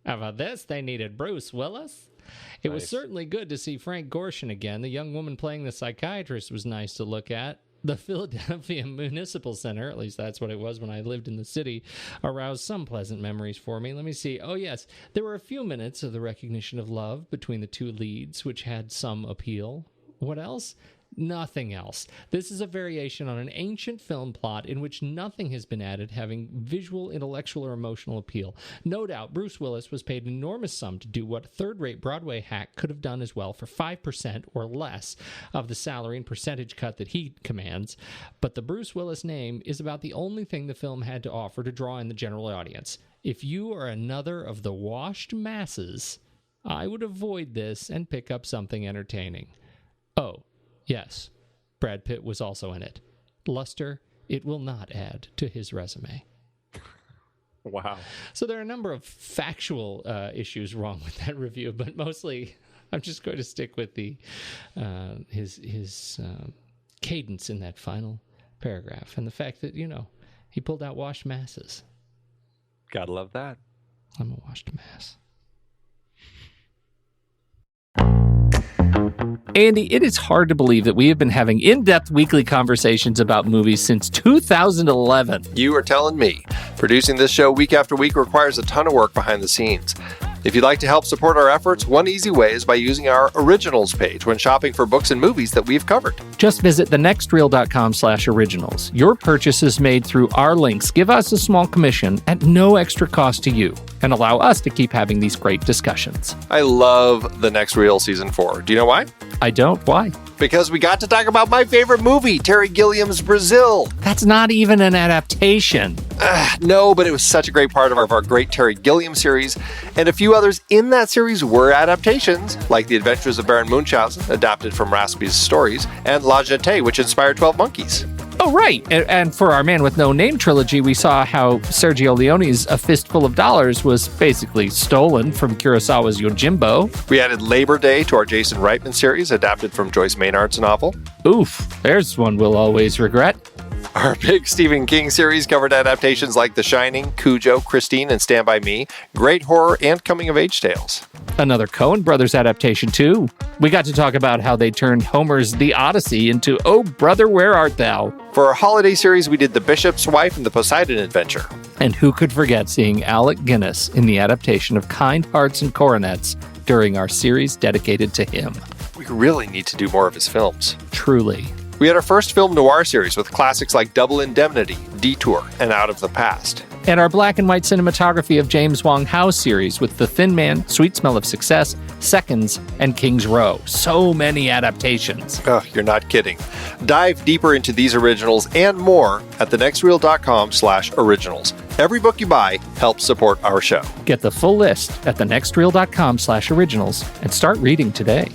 How about this? They needed Bruce Willis. It was certainly good to see Frank Gorshin again. The young woman playing the psychiatrist was nice to look at. The Philadelphia Municipal Center, at least that's what it was when I lived in the city, aroused some pleasant memories for me. Let me see. Oh, yes. There were a few minutes of the recognition of love between the two leads, which had some appeal. What else? Nothing else. This is a variation on an ancient film plot in which nothing has been added, having visual, intellectual, or emotional appeal. No doubt, Bruce Willis was paid an enormous sum to do what a third-rate Broadway hack could have done as well for 5% or less of the salary and percentage cut that he commands. But the Bruce Willis name is about the only thing the film had to offer to draw in the general audience. If you are another of the washed masses, I would avoid this and pick up something entertaining. Oh, yes, Brad Pitt was also in it. Luster, it will not add to his resume. Wow. So there are a number of factual issues wrong with that review, but mostly I'm just going to stick with the his cadence in that final paragraph and the fact that, he pulled out washed masses. Gotta love that. I'm a washed mass. Andy, it is hard to believe that we have been having in-depth weekly conversations about movies since 2011. You are telling me. Producing this show week after week requires a ton of work behind the scenes. If you'd like to help support our efforts, one easy way is by using our originals page when shopping for books and movies that we've covered. Just visit thenextreel.com/originals. Your purchases made through our links give us a small commission at no extra cost to you and allow us to keep having these great discussions. I love The Next Reel Season 4. Do you know why? I don't. Why? Because we got to talk about my favorite movie, Terry Gilliam's Brazil. That's not even an adaptation. No, but it was such a great part of our great Terry Gilliam series, and a few others in that series were adaptations, like The Adventures of Baron Munchausen, adapted from Raspi's stories, and La Jetée, which inspired 12 Monkeys. Oh, right. And for our Man with No Name trilogy, we saw how Sergio Leone's A Fistful of Dollars was basically stolen from Kurosawa's Yojimbo. We added Labor Day to our Jason Reitman series, adapted from Joyce Maynard's novel. Oof, there's one we'll always regret. Our big Stephen King series covered adaptations like The Shining, Cujo, Christine, and Stand By Me, great horror and coming-of-age tales. Another Coen Brothers adaptation, too. We got to talk about how they turned Homer's The Odyssey into Oh, Brother, Where Art Thou? For our holiday series, we did The Bishop's Wife and The Poseidon Adventure. And who could forget seeing Alec Guinness in the adaptation of Kind Hearts and Coronets during our series dedicated to him. We really need to do more of his films. Truly. We had our first film noir series with classics like Double Indemnity, Detour, and Out of the Past. And our black and white cinematography of James Wong Howe series with The Thin Man, Sweet Smell of Success, Seconds, and King's Row. So many adaptations. Oh, you're not kidding. Dive deeper into these originals and more at thenextreel.com/originals. Every book you buy helps support our show. Get the full list at thenextreel.com/originals and start reading today.